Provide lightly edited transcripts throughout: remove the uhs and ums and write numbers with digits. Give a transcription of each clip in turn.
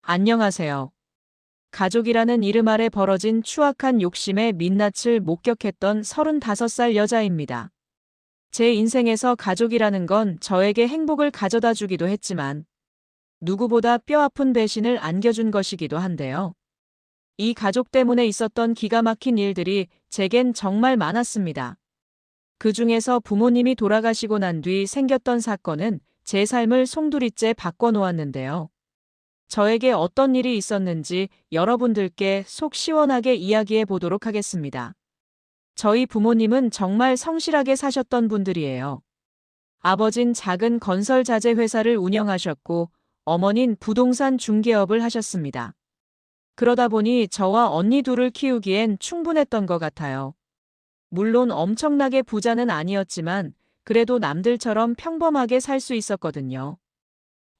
안녕하세요. 가족이라는 이름 아래 벌어진 추악한 욕심의 민낯을 목격했던 35살 여자입니다. 제 인생에서 가족이라는 건 저에게 행복을 가져다 주기도 했지만 누구보다 뼈아픈 배신을 안겨준 것이기도 한데요. 이 가족 때문에 있었던 기가 막힌 일들이 제겐 정말 많았습니다. 그 중에서 부모님이 돌아가시고 난 뒤 생겼던 사건은 제 삶을 송두리째 바꿔놓았는데요. 저에게 어떤 일이 있었는지 여러분들께 속 시원하게 이야기해 보도록 하겠습니다. 저희 부모님은 정말 성실하게 사셨던 분들이에요. 아버진 작은 건설 자재 회사를 운영하셨고 어머닌 부동산 중개업을 하셨습니다. 그러다 보니 저와 언니 둘을 키우기엔 충분했던 것 같아요. 물론 엄청나게 부자는 아니었지만 그래도 남들처럼 평범하게 살 수 있었거든요.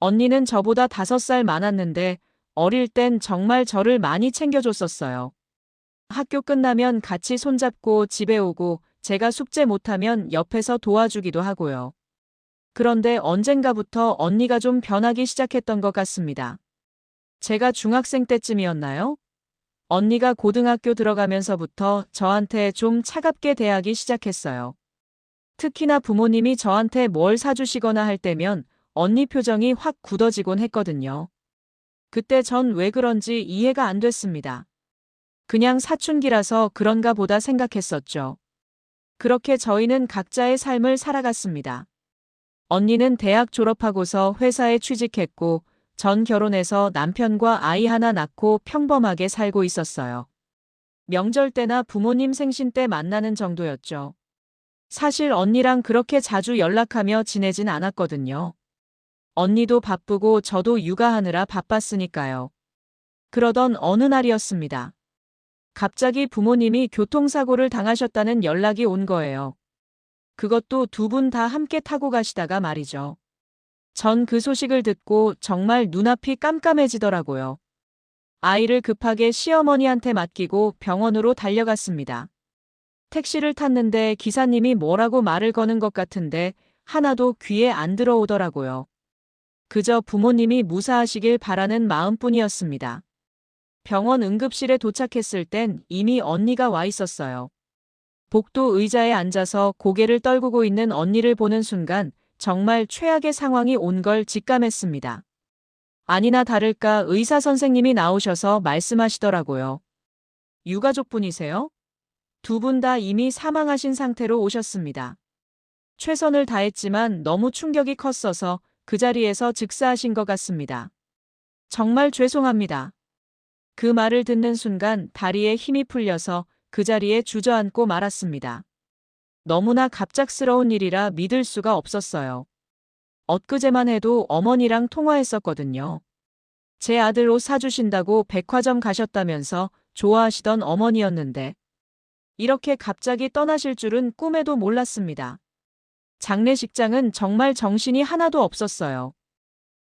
언니는 저보다 5살 많았는데 어릴 땐 정말 저를 많이 챙겨줬었어요. 학교 끝나면 같이 손잡고 집에 오고 제가 숙제 못하면 옆에서 도와주기도 하고요. 그런데 언젠가부터 언니가 좀 변하기 시작했던 것 같습니다. 제가 중학생 때쯤이었나요? 언니가 고등학교 들어가면서부터 저한테 좀 차갑게 대하기 시작했어요. 특히나 부모님이 저한테 뭘 사주시거나 할 때면 언니 표정이 확 굳어지곤 했거든요. 그때 전 왜 그런지 이해가 안 됐습니다. 그냥 사춘기라서 그런가 보다 생각했었죠. 그렇게 저희는 각자의 삶을 살아갔습니다. 언니는 대학 졸업하고서 회사에 취직했고 전 결혼해서 남편과 아이 하나 낳고 평범하게 살고 있었어요. 명절 때나 부모님 생신 때 만나는 정도였죠. 사실 언니랑 그렇게 자주 연락하며 지내진 않았거든요. 언니도 바쁘고 저도 육아하느라 바빴으니까요. 그러던 어느 날이었습니다. 갑자기 부모님이 교통사고를 당하셨다는 연락이 온 거예요. 그것도 두 분 다 함께 타고 가시다가 말이죠. 전 그 소식을 듣고 정말 눈앞이 깜깜해지더라고요. 아이를 급하게 시어머니한테 맡기고 병원으로 달려갔습니다. 택시를 탔는데 기사님이 뭐라고 말을 거는 것 같은데 하나도 귀에 안 들어오더라고요. 그저 부모님이 무사하시길 바라는 마음뿐이었습니다. 병원 응급실에 도착했을 땐 이미 언니가 와 있었어요. 복도 의자에 앉아서 고개를 떨구고 있는 언니를 보는 순간 정말 최악의 상황이 온 걸 직감했습니다. 아니나 다를까 의사 선생님이 나오셔서 말씀하시더라고요. 유가족분이세요? 두 분 다 이미 사망하신 상태로 오셨습니다. 최선을 다했지만 너무 충격이 컸어서 그 자리에서 즉사하신 것 같습니다. 정말 죄송합니다. 그 말을 듣는 순간 다리에 힘이 풀려서 그 자리에 주저앉고 말았습니다. 너무나 갑작스러운 일이라 믿을 수가 없었어요. 엊그제만 해도 어머니랑 통화했었거든요. 제 아들 옷 사주신다고 백화점 가셨다면서 좋아하시던 어머니였는데 이렇게 갑자기 떠나실 줄은 꿈에도 몰랐습니다. 장례식장은 정말 정신이 하나도 없었어요.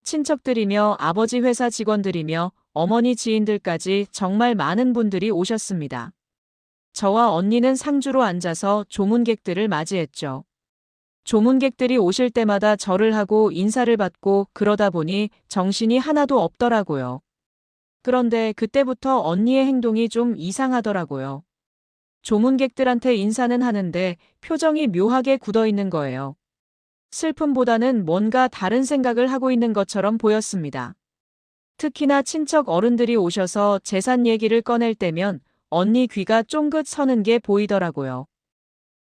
친척들이며 아버지 회사 직원들이며 어머니 지인들까지 정말 많은 분들이 오셨습니다. 저와 언니는 상주로 앉아서 조문객들을 맞이했죠. 조문객들이 오실 때마다 절을 하고 인사를 받고 그러다 보니 정신이 하나도 없더라고요. 그런데 그때부터 언니의 행동이 좀 이상하더라고요. 조문객들한테 인사는 하는데 표정이 묘하게 굳어 있는 거예요. 슬픔보다는 뭔가 다른 생각을 하고 있는 것처럼 보였습니다. 특히나 친척 어른들이 오셔서 재산 얘기를 꺼낼 때면 언니 귀가 쫑긋 서는 게 보이더라고요.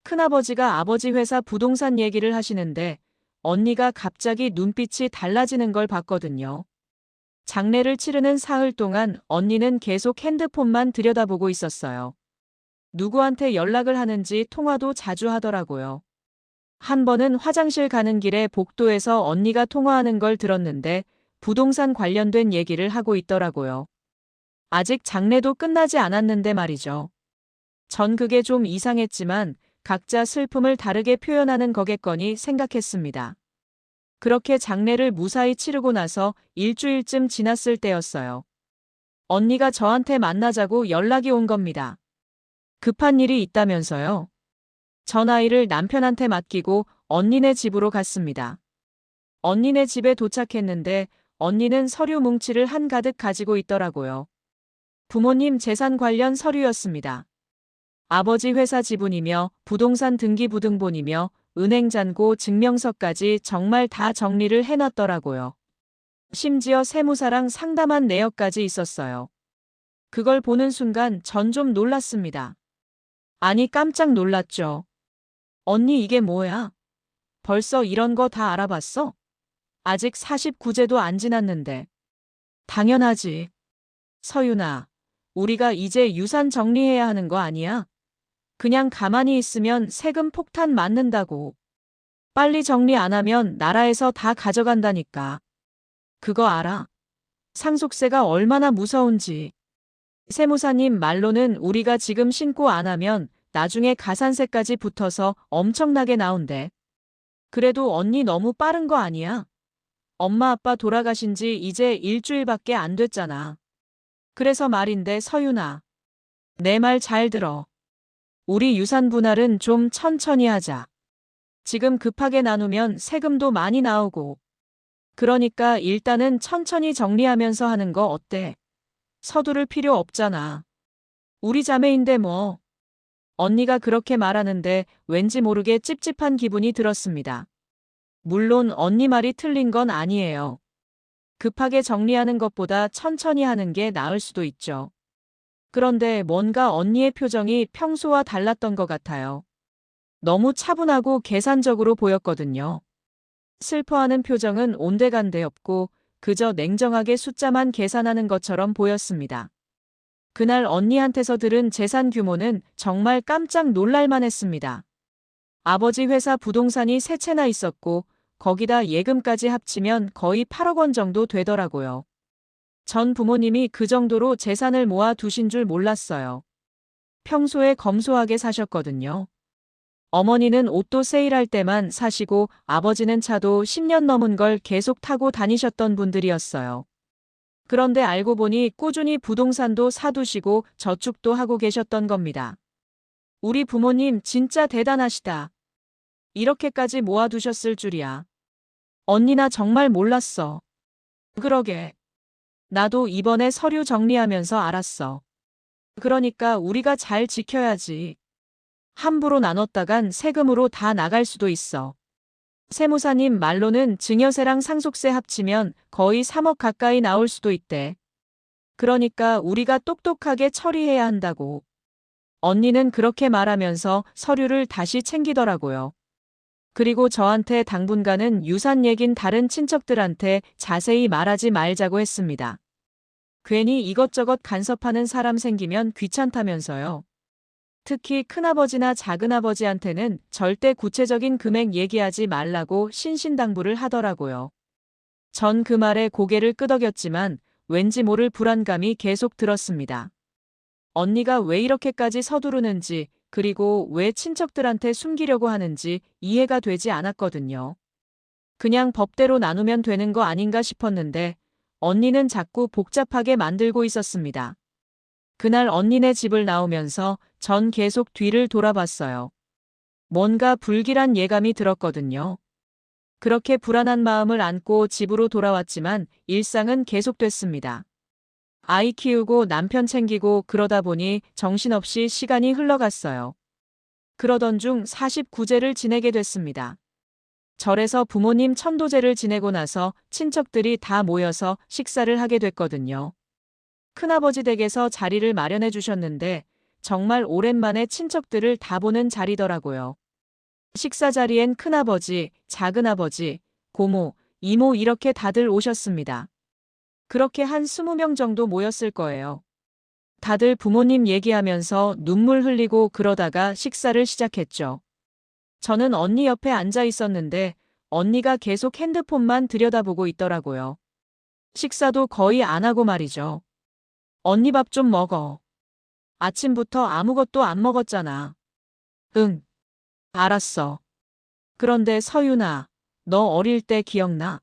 큰아버지가 아버지 회사 부동산 얘기를 하시는데 언니가 갑자기 눈빛이 달라지는 걸 봤거든요. 장례를 치르는 사흘 동안 언니는 계속 핸드폰만 들여다보고 있었어요. 누구한테 연락을 하는지 통화도 자주 하더라고요. 한 번은 화장실 가는 길에 복도에서 언니가 통화하는 걸 들었는데 부동산 관련된 얘기를 하고 있더라고요. 아직 장례도 끝나지 않았는데 말이죠. 전 그게 좀 이상했지만 각자 슬픔을 다르게 표현하는 거겠거니 생각했습니다. 그렇게 장례를 무사히 치르고 나서 일주일쯤 지났을 때였어요. 언니가 저한테 만나자고 연락이 온 겁니다. 급한 일이 있다면서요. 전 아이를 남편한테 맡기고 언니네 집으로 갔습니다. 언니네 집에 도착했는데 언니는 서류 뭉치를 한가득 가지고 있더라고요. 부모님 재산 관련 서류였습니다. 아버지 회사 지분이며 부동산 등기부등본이며 은행 잔고 증명서까지 정말 다 정리를 해놨더라고요. 심지어 세무사랑 상담한 내역까지 있었어요. 그걸 보는 순간 전 좀 놀랐습니다. 아니, 깜짝 놀랐죠. 언니, 이게 뭐야? 벌써 이런 거 다 알아봤어? 아직 49제도 안 지났는데. 당연하지. 서윤아, 우리가 이제 유산 정리해야 하는 거 아니야? 그냥 가만히 있으면 세금 폭탄 맞는다고. 빨리 정리 안 하면 나라에서 다 가져간다니까. 그거 알아? 상속세가 얼마나 무서운지. 세무사님 말로는 우리가 지금 신고 안 하면 나중에 가산세까지 붙어서 엄청나게 나온대. 그래도 언니 너무 빠른 거 아니야? 엄마 아빠 돌아가신 지 이제 일주일밖에 안 됐잖아. 그래서 말인데 서윤아, 내 말 잘 들어. 우리 유산 분할은 좀 천천히 하자. 지금 급하게 나누면 세금도 많이 나오고. 그러니까 일단은 천천히 정리하면서 하는 거 어때? 서두를 필요 없잖아. 우리 자매인데 뭐. 언니가 그렇게 말하는데 왠지 모르게 찝찝한 기분이 들었습니다. 물론 언니 말이 틀린 건 아니에요. 급하게 정리하는 것보다 천천히 하는 게 나을 수도 있죠. 그런데 뭔가 언니의 표정이 평소와 달랐던 것 같아요. 너무 차분하고 계산적으로 보였거든요. 슬퍼하는 표정은 온데간데 없고 그저 냉정하게 숫자만 계산하는 것처럼 보였습니다. 그날 언니한테서 들은 재산 규모는 정말 깜짝 놀랄만 했습니다. 아버지 회사 부동산이 세 채나 있었고 거기다 예금까지 합치면 거의 8억 원 정도 되더라고요. 전 부모님이 그 정도로 재산을 모아 두신 줄 몰랐어요. 평소에 검소하게 사셨거든요. 어머니는 옷도 세일할 때만 사시고 아버지는 차도 10년 넘은 걸 계속 타고 다니셨던 분들이었어요. 그런데 알고 보니 꾸준히 부동산도 사두시고 저축도 하고 계셨던 겁니다. 우리 부모님 진짜 대단하시다. 이렇게까지 모아두셨을 줄이야. 언니나 정말 몰랐어. 그러게. 나도 이번에 서류 정리하면서 알았어. 그러니까 우리가 잘 지켜야지. 함부로 나눴다간 세금으로 다 나갈 수도 있어. 세무사님 말로는 증여세랑 상속세 합치면 거의 3억 가까이 나올 수도 있대. 그러니까 우리가 똑똑하게 처리해야 한다고. 언니는 그렇게 말하면서 서류를 다시 챙기더라고요. 그리고 저한테 당분간은 유산 얘긴 다른 친척들한테 자세히 말하지 말자고 했습니다. 괜히 이것저것 간섭하는 사람 생기면 귀찮다면서요. 특히 큰아버지나 작은아버지한테는 절대 구체적인 금액 얘기하지 말라고 신신당부를 하더라고요. 전 그 말에 고개를 끄덕였지만 왠지 모를 불안감이 계속 들었습니다. 언니가 왜 이렇게까지 서두르는지 그리고 왜 친척들한테 숨기려고 하는지 이해가 되지 않았거든요. 그냥 법대로 나누면 되는 거 아닌가 싶었는데 언니는 자꾸 복잡하게 만들고 있었습니다. 그날 언니네 집을 나오면서 전 계속 뒤를 돌아봤어요. 뭔가 불길한 예감이 들었거든요. 그렇게 불안한 마음을 안고 집으로 돌아왔지만 일상은 계속됐습니다. 아이 키우고 남편 챙기고 그러다 보니 정신없이 시간이 흘러갔어요. 그러던 중 49제를 지내게 됐습니다. 절에서 부모님 천도제를 지내고 나서 친척들이 다 모여서 식사를 하게 됐거든요. 큰아버지 댁에서 자리를 마련해 주셨는데 정말 오랜만에 친척들을 다 보는 자리더라고요. 식사 자리엔 큰아버지, 작은아버지, 고모, 이모 이렇게 다들 오셨습니다. 그렇게 한 20명 정도 모였을 거예요. 다들 부모님 얘기하면서 눈물 흘리고 그러다가 식사를 시작했죠. 저는 언니 옆에 앉아 있었는데 언니가 계속 핸드폰만 들여다보고 있더라고요. 식사도 거의 안 하고 말이죠. 언니 밥 좀 먹어. 아침부터 아무것도 안 먹었잖아. 응, 알았어. 그런데 서윤아, 너 어릴 때 기억나?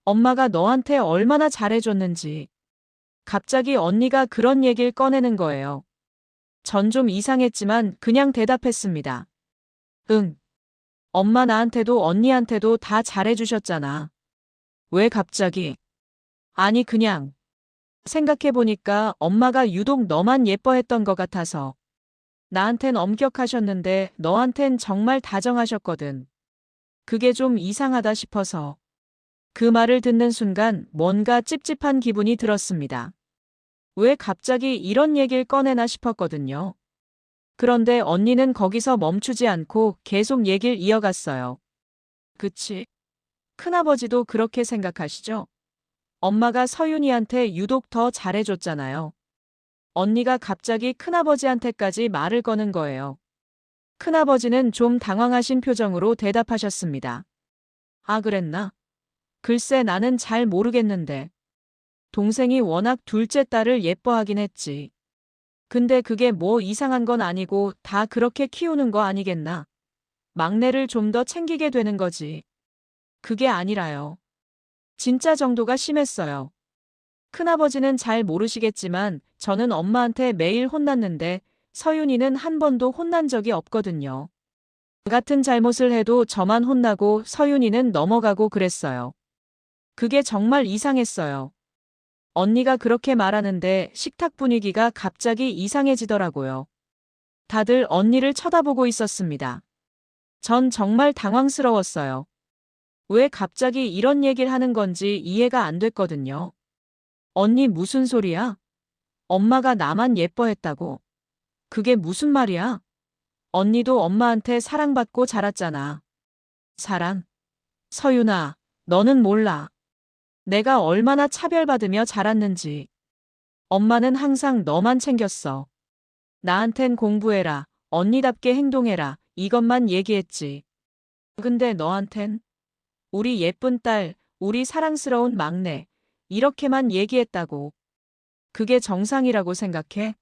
엄마가 너한테 얼마나 잘해줬는지. 갑자기 언니가 그런 얘기를 꺼내는 거예요. 전 좀 이상했지만 그냥 대답했습니다. 응. 엄마 나한테도 언니한테도 다 잘해주셨잖아. 왜 갑자기? 아니 그냥 생각해보니까 엄마가 유독 너만 예뻐했던 것 같아서. 나한텐 엄격하셨는데 너한텐 정말 다정하셨거든. 그게 좀 이상하다 싶어서. 그 말을 듣는 순간 뭔가 찝찝한 기분이 들었습니다. 왜 갑자기 이런 얘기를 꺼내나 싶었거든요. 그런데 언니는 거기서 멈추지 않고 계속 얘기를 이어갔어요. 그치? 큰아버지도 그렇게 생각하시죠? 엄마가 서윤이한테 유독 더 잘해줬잖아요. 언니가 갑자기 큰아버지한테까지 말을 거는 거예요. 큰아버지는 좀 당황하신 표정으로 대답하셨습니다. 아, 그랬나? 글쎄 나는 잘 모르겠는데. 동생이 워낙 둘째 딸을 예뻐하긴 했지. 근데 그게 뭐 이상한 건 아니고 다 그렇게 키우는 거 아니겠나? 막내를 좀 더 챙기게 되는 거지. 그게 아니라요. 진짜 정도가 심했어요. 큰아버지는 잘 모르시겠지만 저는 엄마한테 매일 혼났는데 서윤이는 한 번도 혼난 적이 없거든요. 같은 잘못을 해도 저만 혼나고 서윤이는 넘어가고 그랬어요. 그게 정말 이상했어요. 언니가 그렇게 말하는데 식탁 분위기가 갑자기 이상해지더라고요. 다들 언니를 쳐다보고 있었습니다. 전 정말 당황스러웠어요. 왜 갑자기 이런 얘기를 하는 건지 이해가 안 됐거든요. 언니 무슨 소리야? 엄마가 나만 예뻐했다고? 그게 무슨 말이야? 언니도 엄마한테 사랑받고 자랐잖아. 사랑? 서윤아, 너는 몰라. 내가 얼마나 차별받으며 자랐는지. 엄마는 항상 너만 챙겼어. 나한텐 공부해라, 언니답게 행동해라, 이것만 얘기했지. 근데 너한텐 우리 예쁜 딸, 우리 사랑스러운 막내, 이렇게만 얘기했다고. 그게 정상이라고 생각해?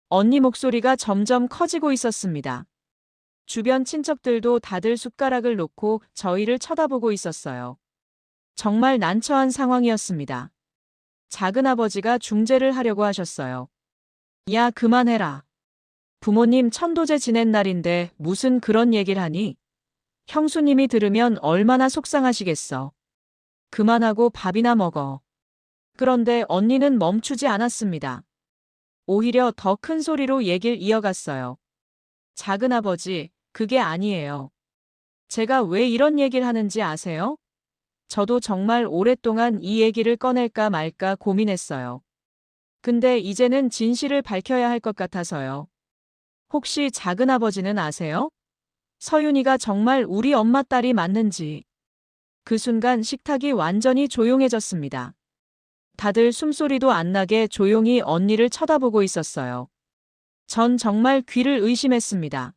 언니 목소리가 점점 커지고 있었습니다. 주변 친척들도 다들 숟가락을 놓고 저희를 쳐다보고 있었어요. 정말 난처한 상황이었습니다. 작은아버지가 중재를 하려고 하셨어요. 야, 그만해라. 부모님 천도제 지낸 날인데 무슨 그런 얘기를 하니? 형수님이 들으면 얼마나 속상하시겠어. 그만하고 밥이나 먹어. 그런데 언니는 멈추지 않았습니다. 오히려 더 큰 소리로 얘기를 이어갔어요. 작은아버지, 그게 아니에요. 제가 왜 이런 얘기를 하는지 아세요? 저도 정말 오랫동안 이 얘기를 꺼낼까 말까 고민했어요. 근데 이제는 진실을 밝혀야 할 것 같아서요. 혹시 작은아버지는 아세요? 서윤이가 정말 우리 엄마 딸이 맞는지. 그 순간 식탁이 완전히 조용해졌습니다. 다들 숨소리도 안 나게 조용히 언니를 쳐다보고 있었어요. 전 정말 귀를 의심했습니다.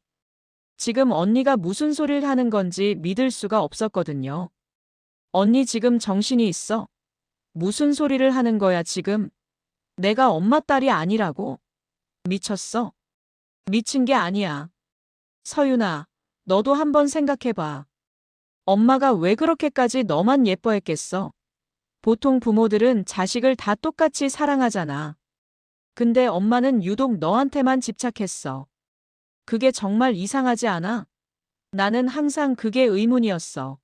지금 언니가 무슨 소리를 하는 건지 믿을 수가 없었거든요. 언니 지금 정신이 있어? 무슨 소리를 하는 거야 지금? 내가 엄마 딸이 아니라고? 미쳤어? 미친 게 아니야. 서윤아, 너도 한번 생각해봐. 엄마가 왜 그렇게까지 너만 예뻐했겠어? 보통 부모들은 자식을 다 똑같이 사랑하잖아. 근데 엄마는 유독 너한테만 집착했어. 그게 정말 이상하지 않아? 나는 항상 그게 의문이었어.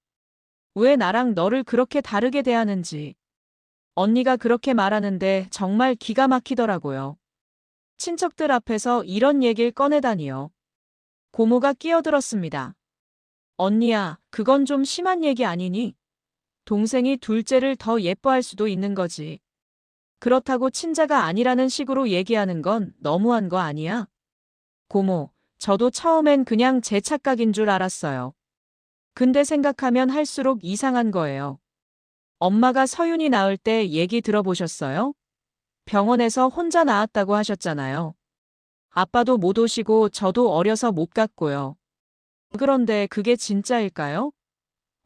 왜 나랑 너를 그렇게 다르게 대하는지. 언니가 그렇게 말하는데 정말 기가 막히더라고요. 친척들 앞에서 이런 얘기를 꺼내다니요. 고모가 끼어들었습니다. 언니야, 그건 좀 심한 얘기 아니니? 동생이 둘째를 더 예뻐할 수도 있는 거지. 그렇다고 친자가 아니라는 식으로 얘기하는 건 너무한 거 아니야? 고모, 저도 처음엔 그냥 제 착각인 줄 알았어요. 근데 생각하면 할수록 이상한 거예요. 엄마가 서윤이 낳을 때 얘기 들어보셨어요? 병원에서 혼자 낳았다고 하셨잖아요. 아빠도 못 오시고 저도 어려서 못 갔고요. 그런데 그게 진짜일까요?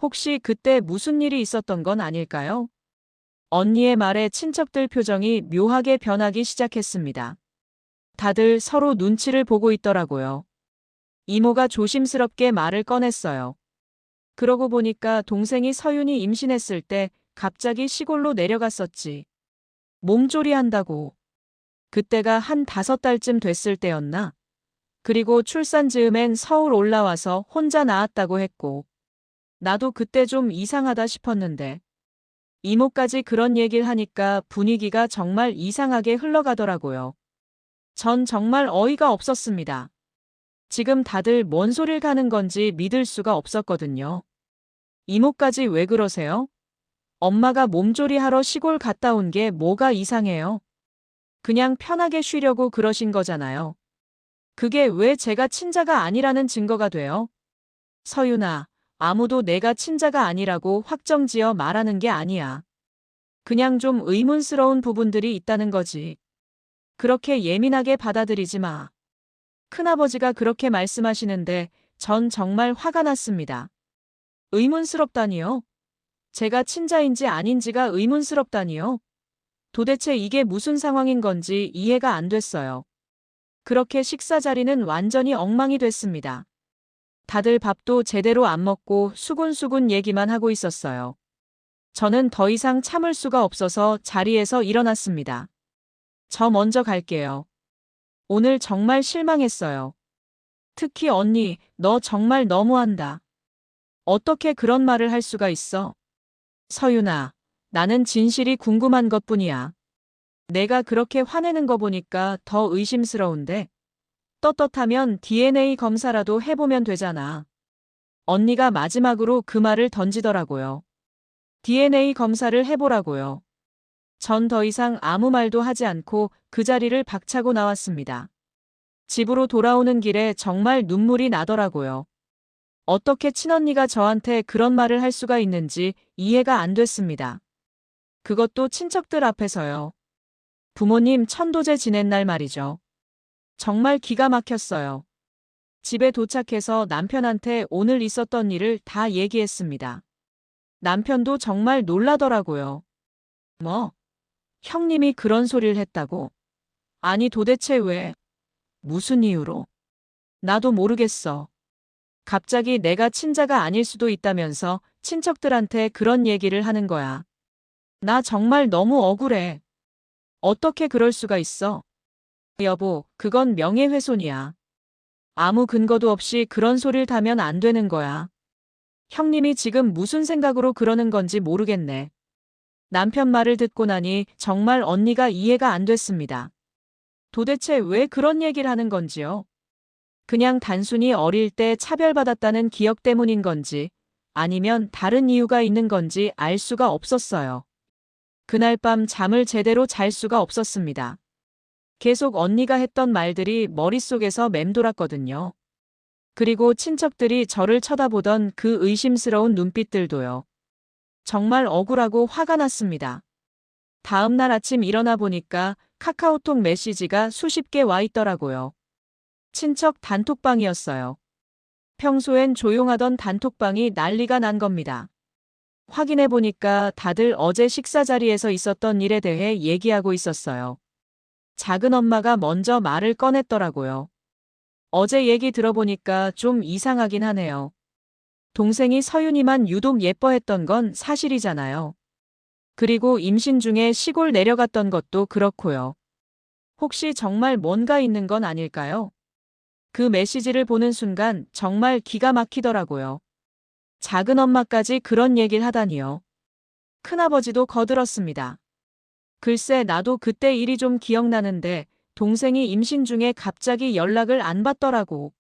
혹시 그때 무슨 일이 있었던 건 아닐까요? 언니의 말에 친척들 표정이 묘하게 변하기 시작했습니다. 다들 서로 눈치를 보고 있더라고요. 이모가 조심스럽게 말을 꺼냈어요. 그러고 보니까 동생이 서윤이 임신했을 때 갑자기 시골로 내려갔었지. 몸조리 한다고. 그때가 한 5달쯤 됐을 때였나? 그리고 출산 즈음엔 서울 올라와서 혼자 낳았다고 했고. 나도 그때 좀 이상하다 싶었는데. 이모까지 그런 얘기를 하니까 분위기가 정말 이상하게 흘러가더라고요. 전 정말 어이가 없었습니다. 지금 다들 뭔 소릴 가는 건지 믿을 수가 없었거든요. 이모까지 왜 그러세요? 엄마가 몸조리 하러 시골 갔다 온 게 뭐가 이상해요? 그냥 편하게 쉬려고 그러신 거잖아요. 그게 왜 제가 친자가 아니라는 증거가 돼요? 서윤아, 아무도 내가 친자가 아니라고 확정지어 말하는 게 아니야. 그냥 좀 의문스러운 부분들이 있다는 거지. 그렇게 예민하게 받아들이지 마. 큰아버지가 그렇게 말씀하시는데 전 정말 화가 났습니다. 의문스럽다니요? 제가 친자인지 아닌지가 의문스럽다니요? 도대체 이게 무슨 상황인 건지 이해가 안 됐어요. 그렇게 식사 자리는 완전히 엉망이 됐습니다. 다들 밥도 제대로 안 먹고 수군수군 얘기만 하고 있었어요. 저는 더 이상 참을 수가 없어서 자리에서 일어났습니다. 저 먼저 갈게요. 오늘 정말 실망했어요. 특히 언니, 너 정말 너무한다. 어떻게 그런 말을 할 수가 있어? 서윤아, 나는 진실이 궁금한 것뿐이야. 내가 그렇게 화내는 거 보니까 더 의심스러운데? 떳떳하면 DNA 검사라도 해보면 되잖아. 언니가 마지막으로 그 말을 던지더라고요. DNA 검사를 해보라고요. 전 더 이상 아무 말도 하지 않고 그 자리를 박차고 나왔습니다. 집으로 돌아오는 길에 정말 눈물이 나더라고요. 어떻게 친언니가 저한테 그런 말을 할 수가 있는지 이해가 안 됐습니다. 그것도 친척들 앞에서요. 부모님 천도제 지낸 날 말이죠. 정말 기가 막혔어요. 집에 도착해서 남편한테 오늘 있었던 일을 다 얘기했습니다. 남편도 정말 놀라더라고요. 뭐? 형님이 그런 소리를 했다고? 아니 도대체 왜? 무슨 이유로? 나도 모르겠어. 갑자기 내가 친자가 아닐 수도 있다면서 친척들한테 그런 얘기를 하는 거야. 나 정말 너무 억울해. 어떻게 그럴 수가 있어? 여보, 그건 명예훼손이야. 아무 근거도 없이 그런 소리를 타면 안 되는 거야. 형님이 지금 무슨 생각으로 그러는 건지 모르겠네. 남편 말을 듣고 나니 정말 언니가 이해가 안 됐습니다. 도대체 왜 그런 얘기를 하는 건지요? 그냥 단순히 어릴 때 차별받았다는 기억 때문인 건지 아니면 다른 이유가 있는 건지 알 수가 없었어요. 그날 밤 잠을 제대로 잘 수가 없었습니다. 계속 언니가 했던 말들이 머릿속에서 맴돌았거든요. 그리고 친척들이 저를 쳐다보던 그 의심스러운 눈빛들도요. 정말 억울하고 화가 났습니다. 다음 날 아침 일어나 보니까 카카오톡 메시지가 수십 개 와 있더라고요. 친척 단톡방이었어요. 평소엔 조용하던 단톡방이 난리가 난 겁니다. 확인해 보니까 다들 어제 식사 자리에서 있었던 일에 대해 얘기하고 있었어요. 작은 엄마가 먼저 말을 꺼냈더라고요. 어제 얘기 들어보니까 좀 이상하긴 하네요. 동생이 서윤이만 유독 예뻐했던 건 사실이잖아요. 그리고 임신 중에 시골 내려갔던 것도 그렇고요. 혹시 정말 뭔가 있는 건 아닐까요? 그 메시지를 보는 순간 정말 기가 막히더라고요. 작은 엄마까지 그런 얘기를 하다니요. 큰아버지도 거들었습니다. 글쎄 나도 그때 일이 좀 기억나는데 동생이 임신 중에 갑자기 연락을 안 받더라고.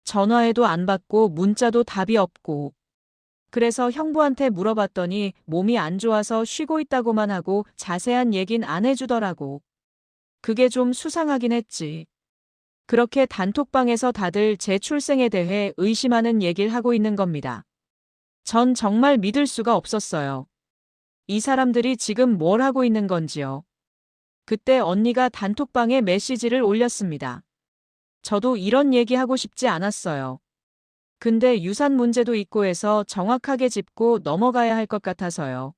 전화해도 안 받고 문자도 답이 없고. 그래서 형부한테 물어봤더니 몸이 안 좋아서 쉬고 있다고만 하고 자세한 얘긴 안 해주더라고. 그게 좀 수상하긴 했지. 그렇게 단톡방에서 다들 제 출생에 대해 의심하는 얘기를 하고 있는 겁니다. 전 정말 믿을 수가 없었어요. 이 사람들이 지금 뭘 하고 있는 건지요. 그때 언니가 단톡방에 메시지를 올렸습니다. 저도 이런 얘기하고 싶지 않았어요. 근데 유산 문제도 있고 해서 정확하게 짚고 넘어가야 할 것 같아서요.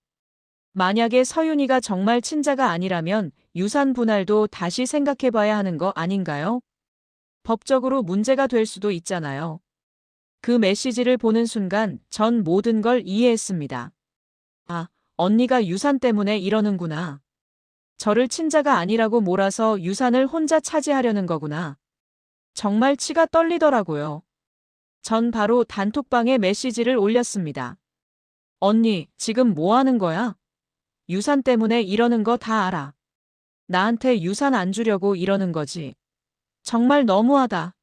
만약에 서윤이가 정말 친자가 아니라면 유산 분할도 다시 생각해봐야 하는 거 아닌가요? 법적으로 문제가 될 수도 있잖아요. 그 메시지를 보는 순간 전 모든 걸 이해했습니다. 아, 언니가 유산 때문에 이러는구나. 저를 친자가 아니라고 몰아서 유산을 혼자 차지하려는 거구나. 정말 치가 떨리더라고요. 전 바로 단톡방에 메시지를 올렸습니다. 언니, 지금 뭐 하는 거야? 유산 때문에 이러는 거 다 알아. 나한테 유산 안 주려고 이러는 거지. 정말 너무하다.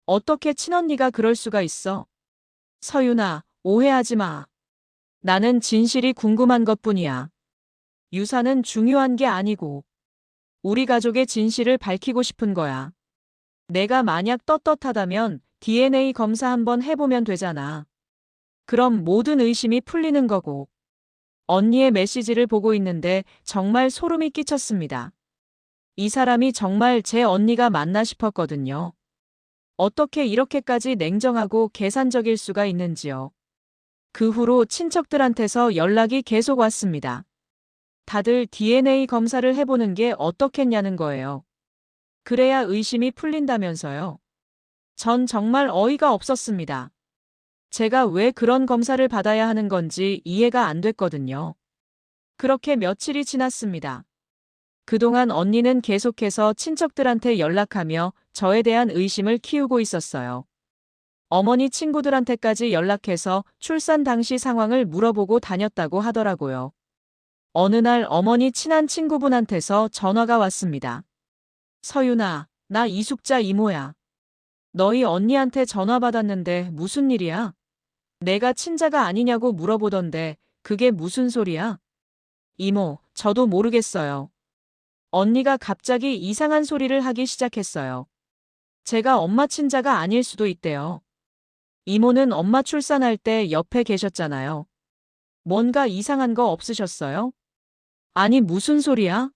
어떻게 친언니가 그럴 수가 있어? 서윤아, 오해하지 마. 나는 진실이 궁금한 것뿐이야. 유산은 중요한 게 아니고 우리 가족의 진실을 밝히고 싶은 거야. 내가 만약 떳떳하다면 DNA 검사 한번 해보면 되잖아. 그럼 모든 의심이 풀리는 거고. 언니의 메시지를 보고 있는데 정말 소름이 끼쳤습니다. 이 사람이 정말 제 언니가 맞나 싶었거든요. 어떻게 이렇게까지 냉정하고 계산적일 수가 있는지요. 그 후로 친척들한테서 연락이 계속 왔습니다. 다들 DNA 검사를 해보는 게 어떻겠냐는 거예요. 그래야 의심이 풀린다면서요. 전 정말 어이가 없었습니다. 제가 왜 그런 검사를 받아야 하는 건지 이해가 안 됐거든요. 그렇게 며칠이 지났습니다. 그동안 언니는 계속해서 친척들한테 연락하며 저에 대한 의심을 키우고 있었어요. 어머니 친구들한테까지 연락해서 출산 당시 상황을 물어보고 다녔다고 하더라고요. 어느 날 어머니 친한 친구분한테서 전화가 왔습니다. 서윤아, 나 이숙자 이모야. 너희 언니한테 전화 받았는데 무슨 일이야? 내가 친자가 아니냐고 물어보던데 그게 무슨 소리야? 이모, 저도 모르겠어요. 언니가 갑자기 이상한 소리를 하기 시작했어요. 제가 엄마 친자가 아닐 수도 있대요. 이모는 엄마 출산할 때 옆에 계셨잖아요. 뭔가 이상한 거 없으셨어요? 아니 무슨 소리야?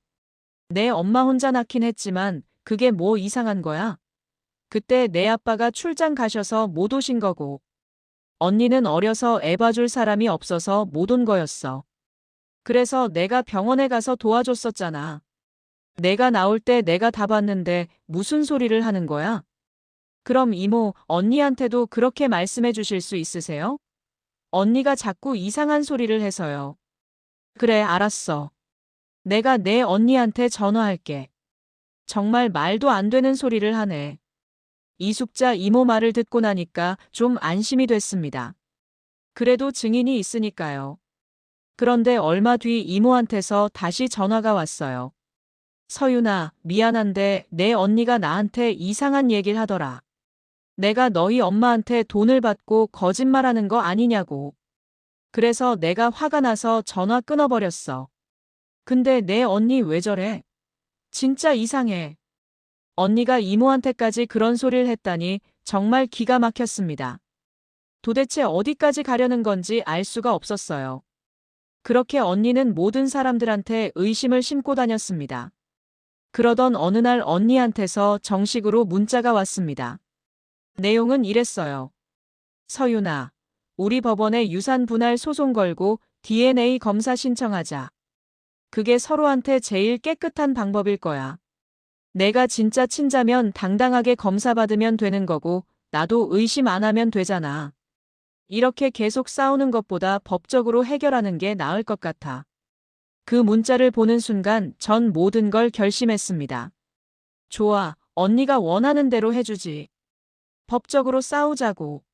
내 엄마 혼자 낳긴 했지만 그게 뭐 이상한 거야? 그때 내 아빠가 출장 가셔서 못 오신 거고. 언니는 어려서 애 봐줄 사람이 없어서 못 온 거였어. 그래서 내가 병원에 가서 도와줬었잖아. 내가 나올 때 내가 다 봤는데 무슨 소리를 하는 거야? 그럼 이모, 언니한테도 그렇게 말씀해 주실 수 있으세요? 언니가 자꾸 이상한 소리를 해서요. 그래, 알았어. 내가 내 언니한테 전화할게. 정말 말도 안 되는 소리를 하네. 이숙자 이모 말을 듣고 나니까 좀 안심이 됐습니다. 그래도 증인이 있으니까요. 그런데 얼마 뒤 이모한테서 다시 전화가 왔어요. 서윤아, 미안한데 내 언니가 나한테 이상한 얘기를 하더라. 내가 너희 엄마한테 돈을 받고 거짓말하는 거 아니냐고. 그래서 내가 화가 나서 전화 끊어버렸어. 근데 내 언니 왜 저래? 진짜 이상해. 언니가 이모한테까지 그런 소리를 했다니 정말 기가 막혔습니다. 도대체 어디까지 가려는 건지 알 수가 없었어요. 그렇게 언니는 모든 사람들한테 의심을 심고 다녔습니다. 그러던 어느 날 언니한테서 정식으로 문자가 왔습니다. 내용은 이랬어요. 서윤아, 우리 법원에 유산 분할 소송 걸고 DNA 검사 신청하자. 그게 서로한테 제일 깨끗한 방법일 거야. 내가 진짜 친자면 당당하게 검사받으면 되는 거고 나도 의심 안 하면 되잖아. 이렇게 계속 싸우는 것보다 법적으로 해결하는 게 나을 것 같아. 그 문자를 보는 순간 전 모든 걸 결심했습니다. 좋아, 언니가 원하는 대로 해주지. 법적으로 싸우자고.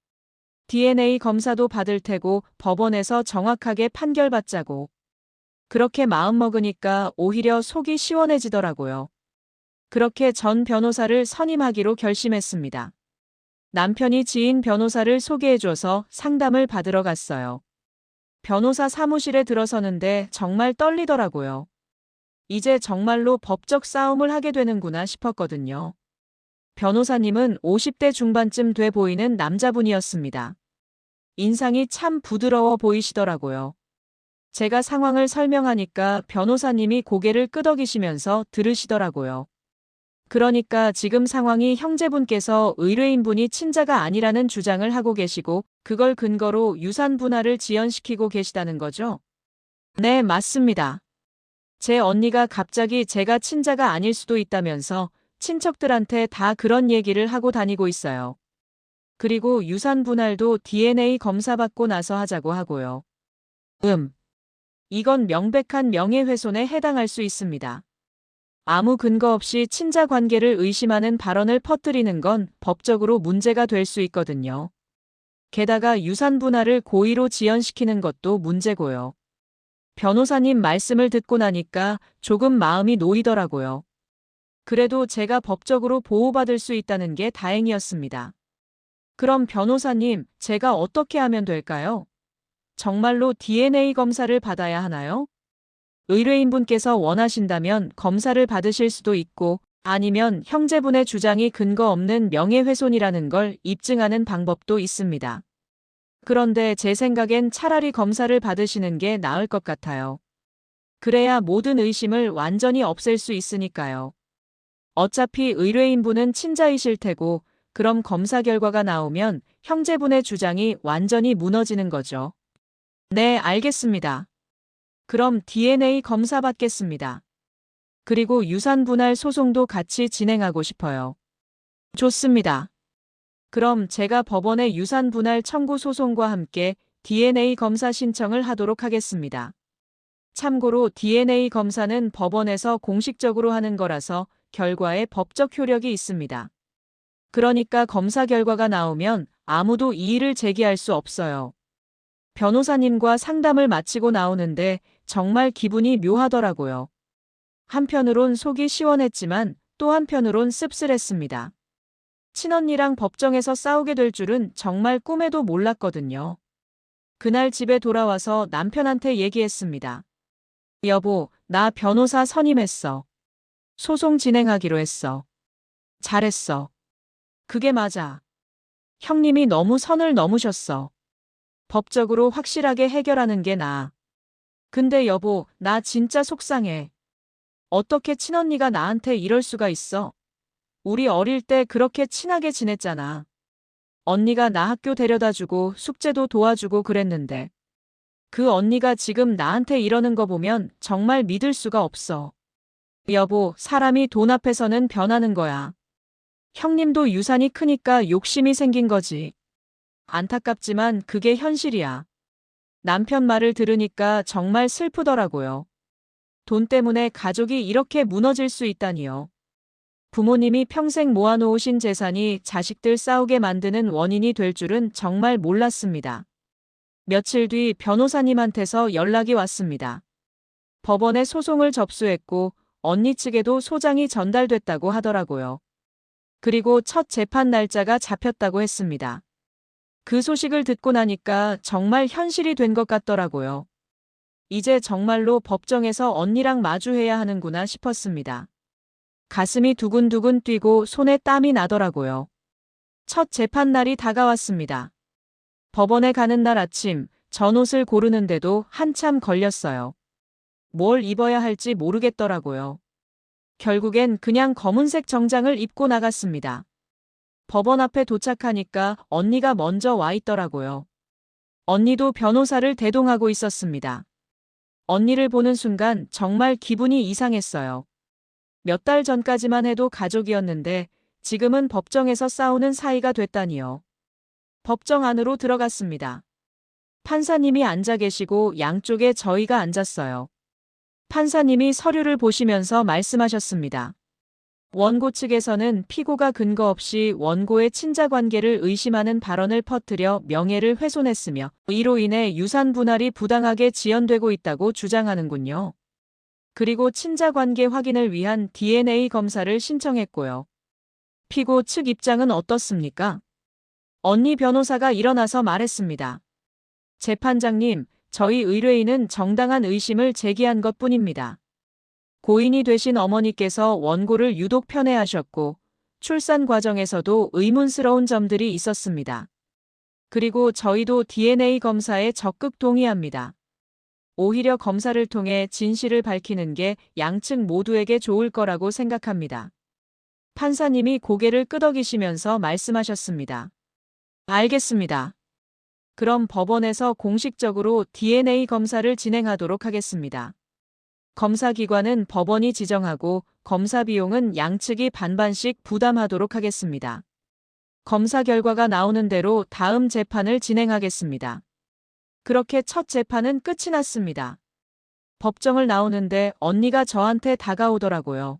DNA 검사도 받을 테고 법원에서 정확하게 판결받자고. 그렇게 마음먹으니까 오히려 속이 시원해지더라고요. 그렇게 전 변호사를 선임하기로 결심했습니다. 남편이 지인 변호사를 소개해줘서 상담을 받으러 갔어요. 변호사 사무실에 들어서는데 정말 떨리더라고요. 이제 정말로 법적 싸움을 하게 되는구나 싶었거든요. 변호사님은 50대 중반쯤 돼 보이는 남자분이었습니다. 인상이 참 부드러워 보이시더라고요. 제가 상황을 설명하니까 변호사님이 고개를 끄덕이시면서 들으시더라고요. 그러니까 지금 상황이 형제분께서 의뢰인분이 친자가 아니라는 주장을 하고 계시고 그걸 근거로 유산 분할을 지연시키고 계시다는 거죠? 네, 맞습니다. 제 언니가 갑자기 제가 친자가 아닐 수도 있다면서 친척들한테 다 그런 얘기를 하고 다니고 있어요. 그리고 유산 분할도 DNA 검사 받고 나서 하자고 하고요. 이건 명백한 명예훼손에 해당할 수 있습니다. 아무 근거 없이 친자 관계를 의심하는 발언을 퍼뜨리는 건 법적으로 문제가 될 수 있거든요. 게다가 유산 분할을 고의로 지연시키는 것도 문제고요. 변호사님 말씀을 듣고 나니까 조금 마음이 놓이더라고요. 그래도 제가 법적으로 보호받을 수 있다는 게 다행이었습니다. 그럼 변호사님, 제가 어떻게 하면 될까요? 정말로 DNA 검사를 받아야 하나요? 의뢰인분께서 원하신다면 검사를 받으실 수도 있고, 아니면 형제분의 주장이 근거 없는 명예훼손이라는 걸 입증하는 방법도 있습니다. 그런데 제 생각엔 차라리 검사를 받으시는 게 나을 것 같아요. 그래야 모든 의심을 완전히 없앨 수 있으니까요. 어차피 의뢰인분은 친자이실 테고, 그럼 검사 결과가 나오면 형제분의 주장이 완전히 무너지는 거죠. 네, 알겠습니다. 그럼 DNA 검사 받겠습니다. 그리고 유산 분할 소송도 같이 진행하고 싶어요. 좋습니다. 그럼 제가 법원에 유산 분할 청구 소송과 함께 DNA 검사 신청을 하도록 하겠습니다. 참고로 DNA 검사는 법원에서 공식적으로 하는 거라서 결과에 법적 효력이 있습니다. 그러니까 검사 결과가 나오면 아무도 이의를 제기할 수 없어요. 변호사님과 상담을 마치고 나오는데 정말 기분이 묘하더라고요. 한편으론 속이 시원했지만 또 한편으론 씁쓸했습니다. 친언니랑 법정에서 싸우게 될 줄은 정말 꿈에도 몰랐거든요. 그날 집에 돌아와서 남편한테 얘기했습니다. 여보, 나 변호사 선임했어. 소송 진행하기로 했어. 잘했어. 그게 맞아. 형님이 너무 선을 넘으셨어. 법적으로 확실하게 해결하는 게 나아. 근데 여보, 나 진짜 속상해. 어떻게 친언니가 나한테 이럴 수가 있어? 우리 어릴 때 그렇게 친하게 지냈잖아. 언니가 나 학교 데려다주고 숙제도 도와주고 그랬는데. 그 언니가 지금 나한테 이러는 거 보면 정말 믿을 수가 없어. 여보, 사람이 돈 앞에서는 변하는 거야. 형님도 유산이 크니까 욕심이 생긴 거지. 안타깝지만 그게 현실이야. 남편 말을 들으니까 정말 슬프더라고요. 돈 때문에 가족이 이렇게 무너질 수 있다니요. 부모님이 평생 모아놓으신 재산이 자식들 싸우게 만드는 원인이 될 줄은 정말 몰랐습니다. 며칠 뒤 변호사님한테서 연락이 왔습니다. 법원에 소송을 접수했고 언니 측에도 소장이 전달됐다고 하더라고요. 그리고 첫 재판 날짜가 잡혔다고 했습니다. 그 소식을 듣고 나니까 정말 현실이 된 것 같더라고요. 이제 정말로 법정에서 언니랑 마주해야 하는구나 싶었습니다. 가슴이 두근두근 뛰고 손에 땀이 나더라고요. 첫 재판 날이 다가왔습니다. 법원에 가는 날 아침, 전옷을 고르는데도 한참 걸렸어요. 뭘 입어야 할지 모르겠더라고요. 결국엔 그냥 검은색 정장을 입고 나갔습니다. 법원 앞에 도착하니까 언니가 먼저 와 있더라고요. 언니도 변호사를 대동하고 있었습니다. 언니를 보는 순간 정말 기분이 이상했어요. 몇 달 전까지만 해도 가족이었는데 지금은 법정에서 싸우는 사이가 됐다니요. 법정 안으로 들어갔습니다. 판사님이 앉아 계시고 양쪽에 저희가 앉았어요. 판사님이 서류를 보시면서 말씀하셨습니다. 원고 측에서는 피고가 근거 없이 원고의 친자 관계를 의심하는 발언을 퍼뜨려 명예를 훼손했으며 이로 인해 유산 분할이 부당하게 지연되고 있다고 주장하는군요. 그리고 친자 관계 확인을 위한 DNA 검사를 신청했고요. 피고 측 입장은 어떻습니까? 언니 변호사가 일어나서 말했습니다. 재판장님, 저희 의뢰인은 정당한 의심을 제기한 것뿐입니다. 고인이 되신 어머니께서 원고를 유독 편애하셨고 출산 과정에서도 의문스러운 점들이 있었습니다. 그리고 저희도 DNA 검사에 적극 동의합니다. 오히려 검사를 통해 진실을 밝히는 게 양측 모두에게 좋을 거라고 생각합니다. 판사님이 고개를 끄덕이시면서 말씀하셨습니다. 알겠습니다. 그럼 법원에서 공식적으로 DNA 검사를 진행하도록 하겠습니다. 검사 기관은 법원이 지정하고 검사 비용은 양측이 반반씩 부담하도록 하겠습니다. 검사 결과가 나오는 대로 다음 재판을 진행하겠습니다. 그렇게 첫 재판은 끝이 났습니다. 법정을 나오는데 언니가 저한테 다가오더라고요.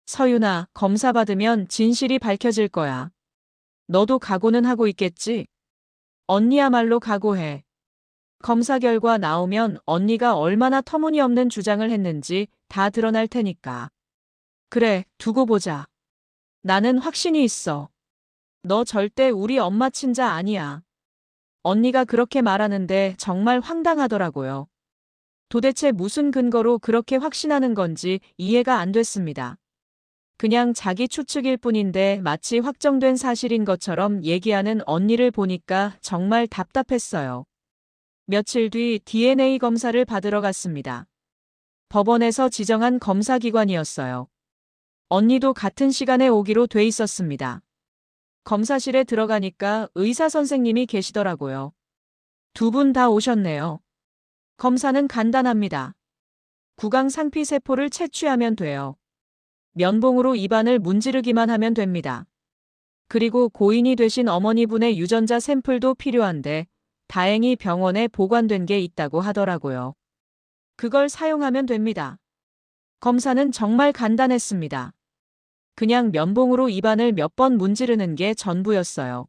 서윤아, 검사 받으면 진실이 밝혀질 거야. 너도 각오는 하고 있겠지? 언니야말로 각오해. 검사 결과 나오면 언니가 얼마나 터무니없는 주장을 했는지 다 드러날 테니까. 그래, 두고 보자. 나는 확신이 있어. 너 절대 우리 엄마 친자 아니야. 언니가 그렇게 말하는데 정말 황당하더라고요. 도대체 무슨 근거로 그렇게 확신하는 건지 이해가 안 됐습니다. 그냥 자기 추측일 뿐인데 마치 확정된 사실인 것처럼 얘기하는 언니를 보니까 정말 답답했어요. 며칠 뒤 DNA 검사를 받으러 갔습니다. 법원에서 지정한 검사기관이었어요. 언니도 같은 시간에 오기로 돼 있었습니다. 검사실에 들어가니까 의사 선생님이 계시더라고요. 두 분 다 오셨네요. 검사는 간단합니다. 구강 상피세포를 채취하면 돼요. 면봉으로 입안을 문지르기만 하면 됩니다. 그리고 고인이 되신 어머니분의 유전자 샘플도 필요한데 다행히 병원에 보관된 게 있다고 하더라고요. 그걸 사용하면 됩니다. 검사는 정말 간단했습니다. 그냥 면봉으로 입안을 몇 번 문지르는 게 전부였어요.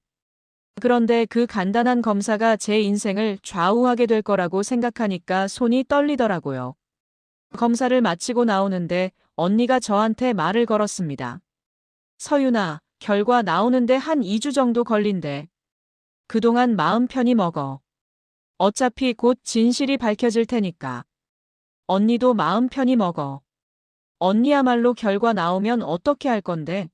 그런데 그 간단한 검사가 제 인생을 좌우하게 될 거라고 생각하니까 손이 떨리더라고요. 검사를 마치고 나오는데 언니가 저한테 말을 걸었습니다. 서윤아, 결과 나오는데 한 2주 정도 걸린대. 그동안 마음 편히 먹어. 어차피 곧 진실이 밝혀질 테니까. 언니도 마음 편히 먹어. 언니야말로 결과 나오면 어떻게 할 건데?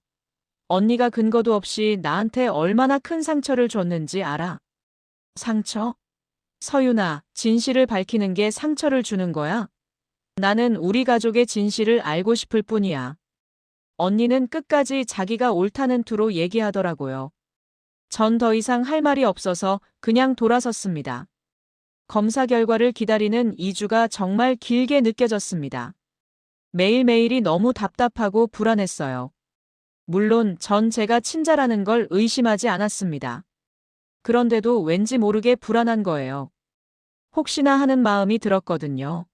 언니가 근거도 없이 나한테 얼마나 큰 상처를 줬는지 알아? 상처? 서윤아, 진실을 밝히는 게 상처를 주는 거야? 나는 우리 가족의 진실을 알고 싶을 뿐이야. 언니는 끝까지 자기가 옳다는 투로 얘기하더라고요. 전 더 이상 할 말이 없어서 그냥 돌아섰습니다. 검사 결과를 기다리는 2주가 정말 길게 느껴졌습니다. 매일매일이 너무 답답하고 불안했어요. 물론 전 제가 친자라는 걸 의심하지 않았습니다. 그런데도 왠지 모르게 불안한 거예요. 혹시나 하는 마음이 들었거든요.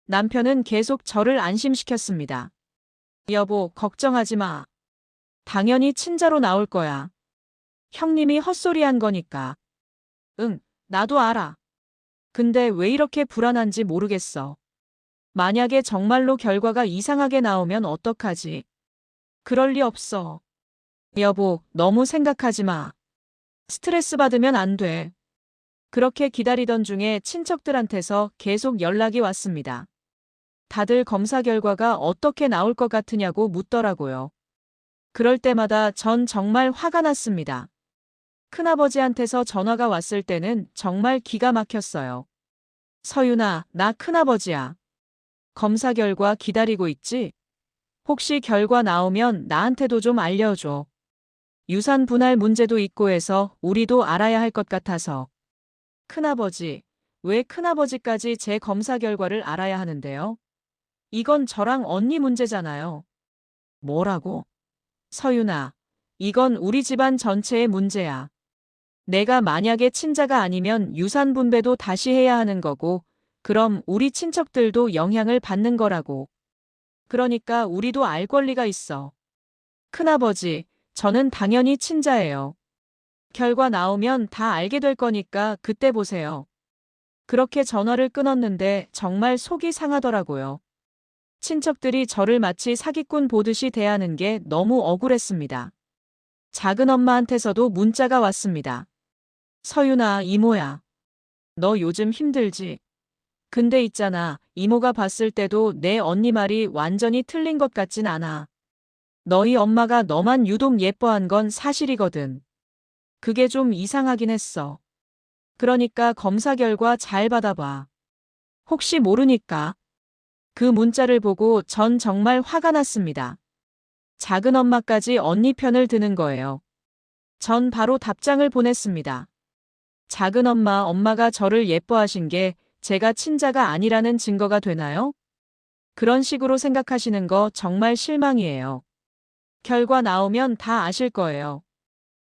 남편은 계속 저를 안심시켰습니다. 여보, 걱정하지 마. 당연히 친자로 나올 거야. 형님이 헛소리한 거니까. 응, 나도 알아. 근데 왜 이렇게 불안한지 모르겠어. 만약에 정말로 결과가 이상하게 나오면 어떡하지? 그럴 리 없어. 여보, 너무 생각하지 마. 스트레스 받으면 안 돼. 그렇게 기다리던 중에 친척들한테서 계속 연락이 왔습니다. 다들 검사 결과가 어떻게 나올 것 같으냐고 묻더라고요. 그럴 때마다 전 정말 화가 났습니다. 큰아버지한테서 전화가 왔을 때는 정말 기가 막혔어요. 서윤아, 나 큰아버지야. 검사 결과 기다리고 있지? 혹시 결과 나오면 나한테도 좀 알려줘. 유산 분할 문제도 있고 해서 우리도 알아야 할 것 같아서. 큰아버지, 왜 큰아버지까지 제 검사 결과를 알아야 하는데요? 이건 저랑 언니 문제잖아요. 뭐라고? 서윤아, 이건 우리 집안 전체의 문제야. 내가 만약에 친자가 아니면 유산 분배도 다시 해야 하는 거고, 그럼 우리 친척들도 영향을 받는 거라고. 그러니까 우리도 알 권리가 있어. 큰아버지, 저는 당연히 친자예요. 결과 나오면 다 알게 될 거니까 그때 보세요. 그렇게 전화를 끊었는데 정말 속이 상하더라고요. 친척들이 저를 마치 사기꾼 보듯이 대하는 게 너무 억울했습니다. 작은 엄마한테서도 문자가 왔습니다. 서윤아, 이모야. 너 요즘 힘들지? 근데 있잖아, 이모가 봤을 때도 내 언니 말이 완전히 틀린 것 같진 않아. 너희 엄마가 너만 유독 예뻐한 건 사실이거든. 그게 좀 이상하긴 했어. 그러니까 검사 결과 잘 받아봐. 혹시 모르니까. 그 문자를 보고 전 정말 화가 났습니다. 작은 엄마까지 언니 편을 드는 거예요. 전 바로 답장을 보냈습니다. 작은 엄마, 엄마가 저를 예뻐하신 게 제가 친자가 아니라는 증거가 되나요? 그런 식으로 생각하시는 거 정말 실망이에요. 결과 나오면 다 아실 거예요.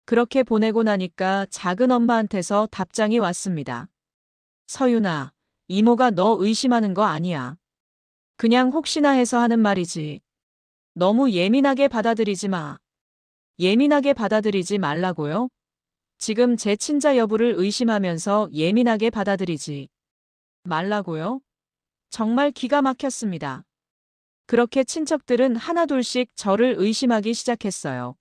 그렇게 보내고 나니까 작은 엄마한테서 답장이 왔습니다. 서윤아, 이모가 너 의심하는 거 아니야. 그냥 혹시나 해서 하는 말이지. 너무 예민하게 받아들이지 마. 예민하게 받아들이지 말라고요? 지금 제 친자 여부를 의심하면서 예민하게 받아들이지 말라고요? 정말 기가 막혔습니다. 그렇게 친척들은 하나둘씩 저를 의심하기 시작했어요.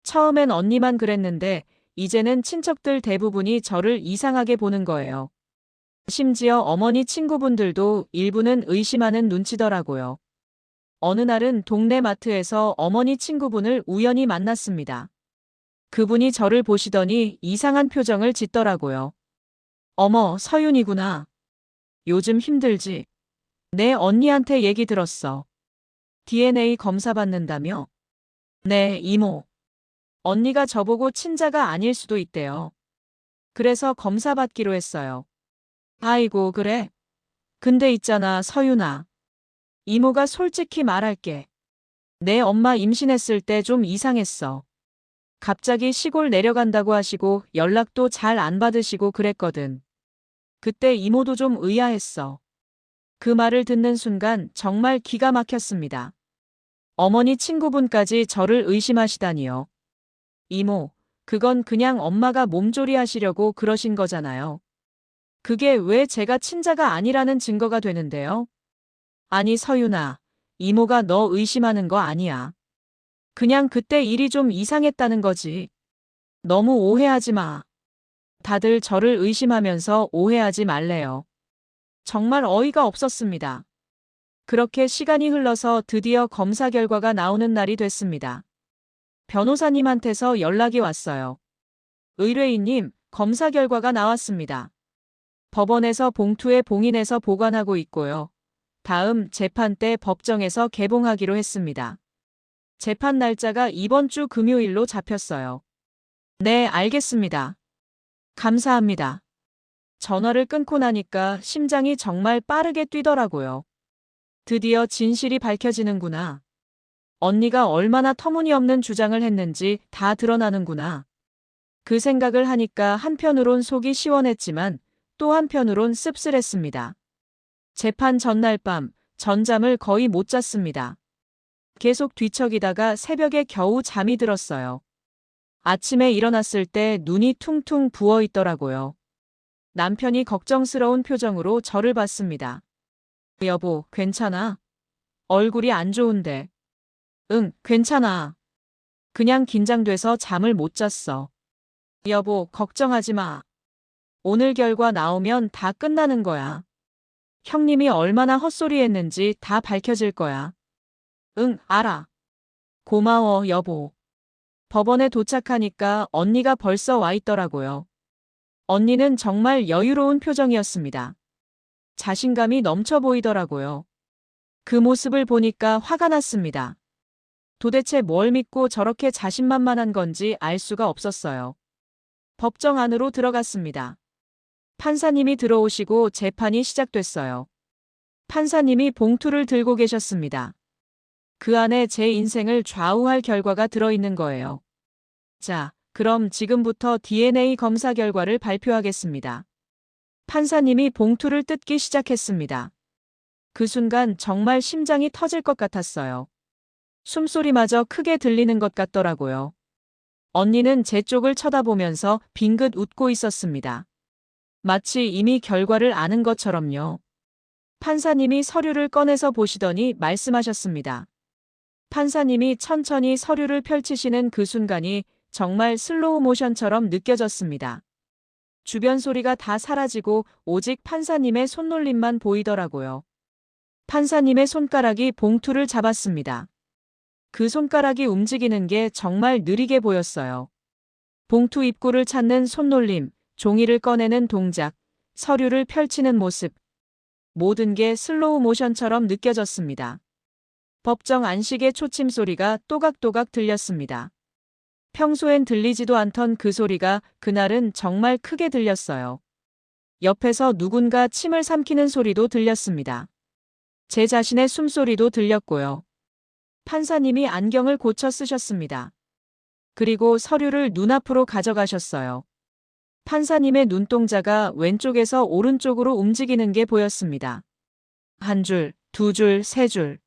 처음엔 언니만 그랬는데 이제는 친척들 대부분이 저를 이상하게 보는 거예요. 심지어 어머니 친구분들도 일부는 의심하는 눈치더라고요. 어느 날은 동네 마트에서 어머니 친구분을 우연히 만났습니다. 그분이 저를 보시더니 이상한 표정을 짓더라고요. 어머, 서윤이구나. 요즘 힘들지? 내 언니한테 얘기 들었어. DNA 검사 받는다며? 네, 이모. 언니가 저보고 친자가 아닐 수도 있대요. 그래서 검사 받기로 했어요. 아이고, 그래? 근데 있잖아, 서윤아. 이모가 솔직히 말할게. 내 엄마 임신했을 때 좀 이상했어. 갑자기 시골 내려간다고 하시고 연락도 잘 안 받으시고 그랬거든. 그때 이모도 좀 의아했어. 그 말을 듣는 순간 정말 기가 막혔습니다. 어머니 친구분까지 저를 의심하시다니요. 이모, 그건 그냥 엄마가 몸조리 하시려고 그러신 거잖아요. 그게 왜 제가 친자가 아니라는 증거가 되는데요? 아니, 서윤아, 이모가 너 의심하는 거 아니야. 그냥 그때 일이 좀 이상했다는 거지. 너무 오해하지 마. 다들 저를 의심하면서 오해하지 말래요. 정말 어이가 없었습니다. 그렇게 시간이 흘러서 드디어 검사 결과가 나오는 날이 됐습니다. 변호사님한테서 연락이 왔어요. 의뢰인님, 검사 결과가 나왔습니다. 법원에서 봉투에 봉인해서 보관하고 있고요. 다음 재판 때 법정에서 개봉하기로 했습니다. 재판 날짜가 이번 주 금요일로 잡혔어요. 네, 알겠습니다. 감사합니다. 전화를 끊고 나니까 심장이 정말 빠르게 뛰더라고요. 드디어 진실이 밝혀지는구나. 언니가 얼마나 터무니없는 주장을 했는지 다 드러나는구나. 그 생각을 하니까 한편으론 속이 시원했지만 또 한편으론 씁쓸했습니다. 재판 전날 밤 전잠을 거의 못 잤습니다. 계속 뒤척이다가 새벽에 겨우 잠이 들었어요. 아침에 일어났을 때 눈이 퉁퉁 부어 있더라고요. 남편이 걱정스러운 표정으로 저를 봤습니다. 여보, 괜찮아? 얼굴이 안 좋은데. 응, 괜찮아. 그냥 긴장돼서 잠을 못 잤어. 여보, 걱정하지 마. 오늘 결과 나오면 다 끝나는 거야. 형님이 얼마나 헛소리했는지 다 밝혀질 거야. 응, 알아. 고마워, 여보. 법원에 도착하니까 언니가 벌써 와 있더라고요. 언니는 정말 여유로운 표정이었습니다. 자신감이 넘쳐 보이더라고요. 그 모습을 보니까 화가 났습니다. 도대체 뭘 믿고 저렇게 자신만만한 건지 알 수가 없었어요. 법정 안으로 들어갔습니다. 판사님이 들어오시고 재판이 시작됐어요. 판사님이 봉투를 들고 계셨습니다. 그 안에 제 인생을 좌우할 결과가 들어있는 거예요. 자, 그럼 지금부터 DNA 검사 결과를 발표하겠습니다. 판사님이 봉투를 뜯기 시작했습니다. 그 순간 정말 심장이 터질 것 같았어요. 숨소리마저 크게 들리는 것 같더라고요. 언니는 제 쪽을 쳐다보면서 빙긋 웃고 있었습니다. 마치 이미 결과를 아는 것처럼요. 판사님이 서류를 꺼내서 보시더니 말씀하셨습니다. 판사님이 천천히 서류를 펼치시는 그 순간이 정말 슬로우 모션처럼 느껴졌습니다. 주변 소리가 다 사라지고 오직 판사님의 손놀림만 보이더라고요. 판사님의 손가락이 봉투를 잡았습니다. 그 손가락이 움직이는 게 정말 느리게 보였어요. 봉투 입구를 찾는 손놀림, 종이를 꺼내는 동작, 서류를 펼치는 모습. 모든 게 슬로우 모션처럼 느껴졌습니다. 법정 안식의 초침 소리가 또각또각 들렸습니다. 평소엔 들리지도 않던 그 소리가 그날은 정말 크게 들렸어요. 옆에서 누군가 침을 삼키는 소리도 들렸습니다. 제 자신의 숨소리도 들렸고요. 판사님이 안경을 고쳐 쓰셨습니다. 그리고 서류를 눈앞으로 가져가셨어요. 판사님의 눈동자가 왼쪽에서 오른쪽으로 움직이는 게 보였습니다. 한 줄, 두 줄, 세 줄.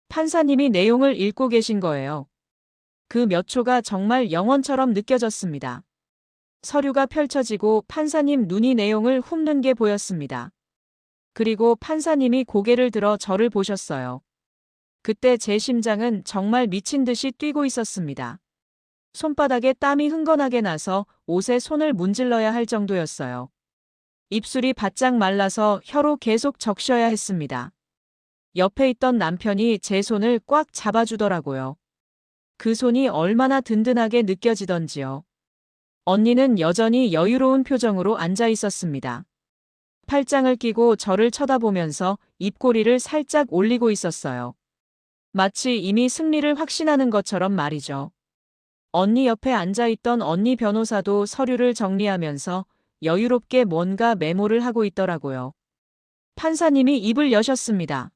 판사님이 내용을 읽고 계신 거예요. 그 몇 초가 정말 영원처럼 느껴졌습니다. 서류가 펼쳐지고 판사님 눈이 내용을 훑는 게 보였습니다. 그리고 판사님이 고개를 들어 저를 보셨어요. 그때 제 심장은 정말 미친 듯이 뛰고 있었습니다. 손바닥에 땀이 흥건하게 나서 옷에 손을 문질러야 할 정도였어요. 입술이 바짝 말라서 혀로 계속 적셔야 했습니다. 옆에 있던 남편이 제 손을 꽉 잡아주더라고요. 그 손이 얼마나 든든하게 느껴지던지요. 언니는 여전히 여유로운 표정으로 앉아 있었습니다. 팔짱을 끼고 저를 쳐다보면서 입꼬리를 살짝 올리고 있었어요. 마치 이미 승리를 확신하는 것처럼 말이죠. 언니 옆에 앉아있던 언니 변호사도 서류를 정리하면서 여유롭게 뭔가 메모를 하고 있더라고요. 판사님이 입을 여셨습니다.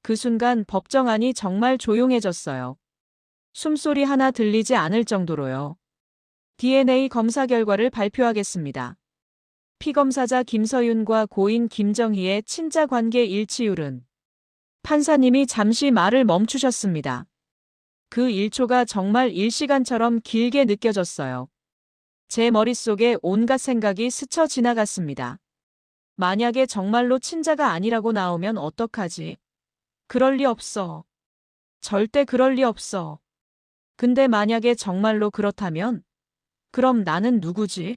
그 순간 법정 안이 정말 조용해졌어요. 숨소리 하나 들리지 않을 정도로요. DNA 검사 결과를 발표하겠습니다. 피검사자 김서윤과 고인 김정희의 친자 관계 일치율은. 판사님이 잠시 말을 멈추셨습니다. 그 1초가 정말 1시간처럼 길게 느껴졌어요. 제 머릿속에 온갖 생각이 스쳐 지나갔습니다. 만약에 정말로 친자가 아니라고 나오면 어떡하지? 그럴 리 없어. 절대 그럴 리 없어. 근데 만약에 정말로 그렇다면? 그럼 나는 누구지?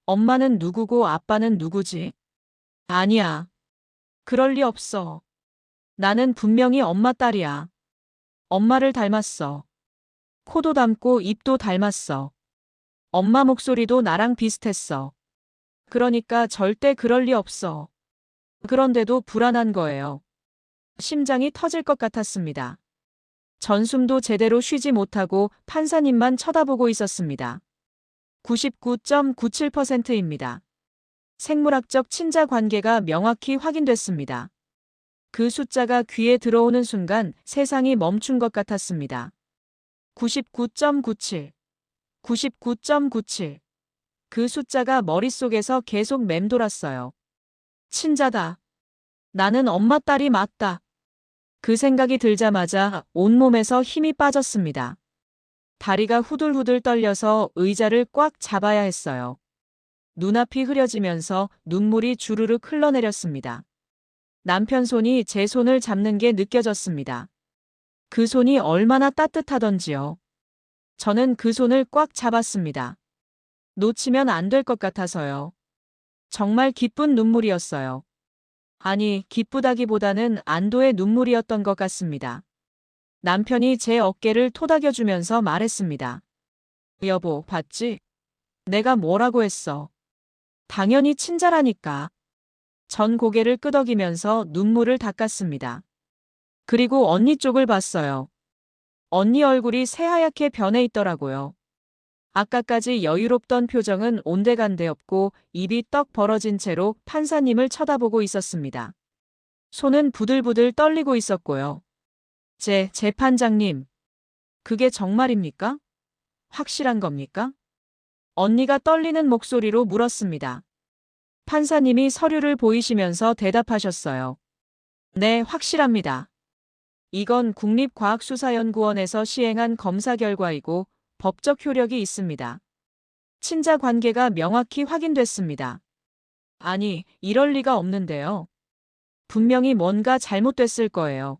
엄마는 누구고 아빠는 누구지? 아니야. 그럴 리 없어. 나는 분명히 엄마 딸이야. 엄마를 닮았어. 코도 닮고 입도 닮았어. 엄마 목소리도 나랑 비슷했어. 그러니까 절대 그럴 리 없어. 그런데도 불안한 거예요. 심장이 터질 것 같았습니다. 전숨도 제대로 쉬지 못하고 판사님만 쳐다보고 있었습니다. 99.97%입니다. 생물학적 친자 관계가 명확히 확인됐습니다. 그 숫자가 귀에 들어오는 순간 세상이 멈춘 것 같았습니다. 99.97, 99.97. 그 숫자가 머릿속에서 계속 맴돌았어요. 친자다. 나는 엄마 딸이 맞다. 그 생각이 들자마자 온몸에서 힘이 빠졌습니다. 다리가 후들후들 떨려서 의자를 꽉 잡아야 했어요. 눈앞이 흐려지면서 눈물이 주르륵 흘러내렸습니다. 남편 손이 제 손을 잡는 게 느껴졌습니다. 그 손이 얼마나 따뜻하던지요. 저는 그 손을 꽉 잡았습니다. 놓치면 안 될 것 같아서요. 정말 기쁜 눈물이었어요. 아니, 기쁘다기보다는 안도의 눈물이었던 것 같습니다. 남편이 제 어깨를 토닥여주면서 말했습니다. 여보, 봤지? 내가 뭐라고 했어? 당연히 친자라니까. 전 고개를 끄덕이면서 눈물을 닦았습니다. 그리고 언니 쪽을 봤어요. 언니 얼굴이 새하얗게 변해 있더라고요. 아까까지 여유롭던 표정은 온데간데 없고 입이 떡 벌어진 채로 판사님을 쳐다보고 있었습니다. 손은 부들부들 떨리고 있었고요. 재판장님, 그게 정말입니까? 확실한 겁니까? 언니가 떨리는 목소리로 물었습니다. 판사님이 서류를 보이시면서 대답하셨어요. 네, 확실합니다. 이건 국립과학수사연구원에서 시행한 검사 결과이고 법적 효력이 있습니다. 친자 관계가 명확히 확인됐습니다. 아니, 이럴 리가 없는데요. 분명히 뭔가 잘못됐을 거예요.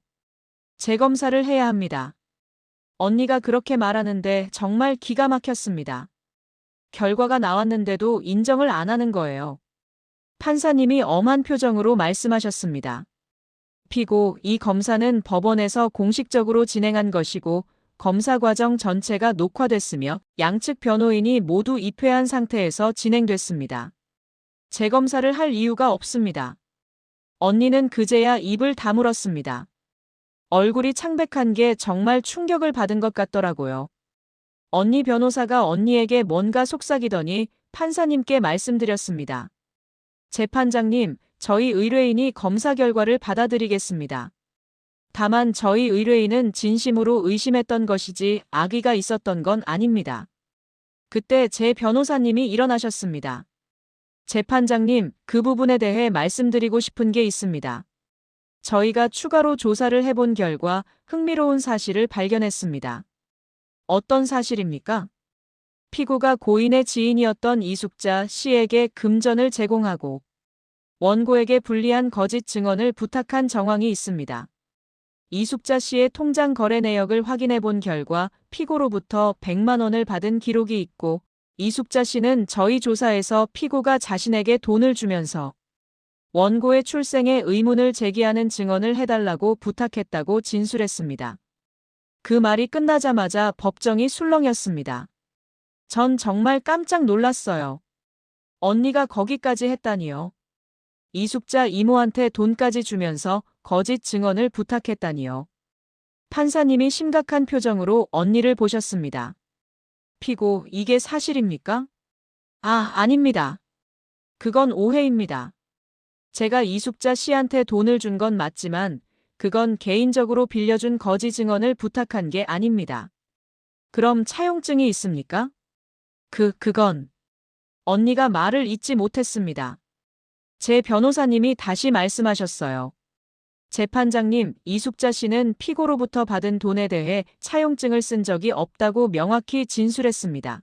재검사를 해야 합니다. 언니가 그렇게 말하는데 정말 기가 막혔습니다. 결과가 나왔는데도 인정을 안 하는 거예요. 판사님이 엄한 표정으로 말씀하셨습니다. 피고, 이 검사는 법원에서 공식적으로 진행한 것이고 검사 과정 전체가 녹화됐으며 양측 변호인이 모두 입회한 상태에서 진행됐습니다. 재검사를 할 이유가 없습니다. 언니는 그제야 입을 다물었습니다. 얼굴이 창백한 게 정말 충격을 받은 것 같더라고요. 언니 변호사가 언니에게 뭔가 속삭이더니 판사님께 말씀드렸습니다. 재판장님, 저희 의뢰인이 검사 결과를 받아들이겠습니다. 다만 저희 의뢰인은 진심으로 의심했던 것이지 악의가 있었던 건 아닙니다. 그때 제 변호사님이 일어나셨습니다. 재판장님, 그 부분에 대해 말씀드리고 싶은 게 있습니다. 저희가 추가로 조사를 해본 결과 흥미로운 사실을 발견했습니다. 어떤 사실입니까? 피고가 고인의 지인이었던 이숙자 씨에게 금전을 제공하고 원고에게 불리한 거짓 증언을 부탁한 정황이 있습니다. 이숙자 씨의 통장 거래 내역을 확인해 본 결과 피고로부터 100만 원을 받은 기록이 있고 이숙자 씨는 저희 조사에서 피고가 자신에게 돈을 주면서 원고의 출생에 의문을 제기하는 증언을 해달라고 부탁했다고 진술했습니다. 그 말이 끝나자마자 법정이 술렁였습니다. 전 정말 깜짝 놀랐어요. 언니가 거기까지 했다니요. 이숙자 이모한테 돈까지 주면서 거짓 증언을 부탁했다니요. 판사님이 심각한 표정으로 언니를 보셨습니다. 피고, 이게 사실입니까? 아닙니다. 그건 오해입니다. 제가 이숙자 씨한테 돈을 준 건 맞지만 그건 개인적으로 빌려준 거짓 증언을 부탁한 게 아닙니다. 그럼 차용증이 있습니까? 그건 언니가 말을 잇지 못했습니다. 제 변호사님이 다시 말씀하셨어요. 재판장님, 이숙자 씨는 피고로부터 받은 돈에 대해 차용증을 쓴 적이 없다고 명확히 진술했습니다.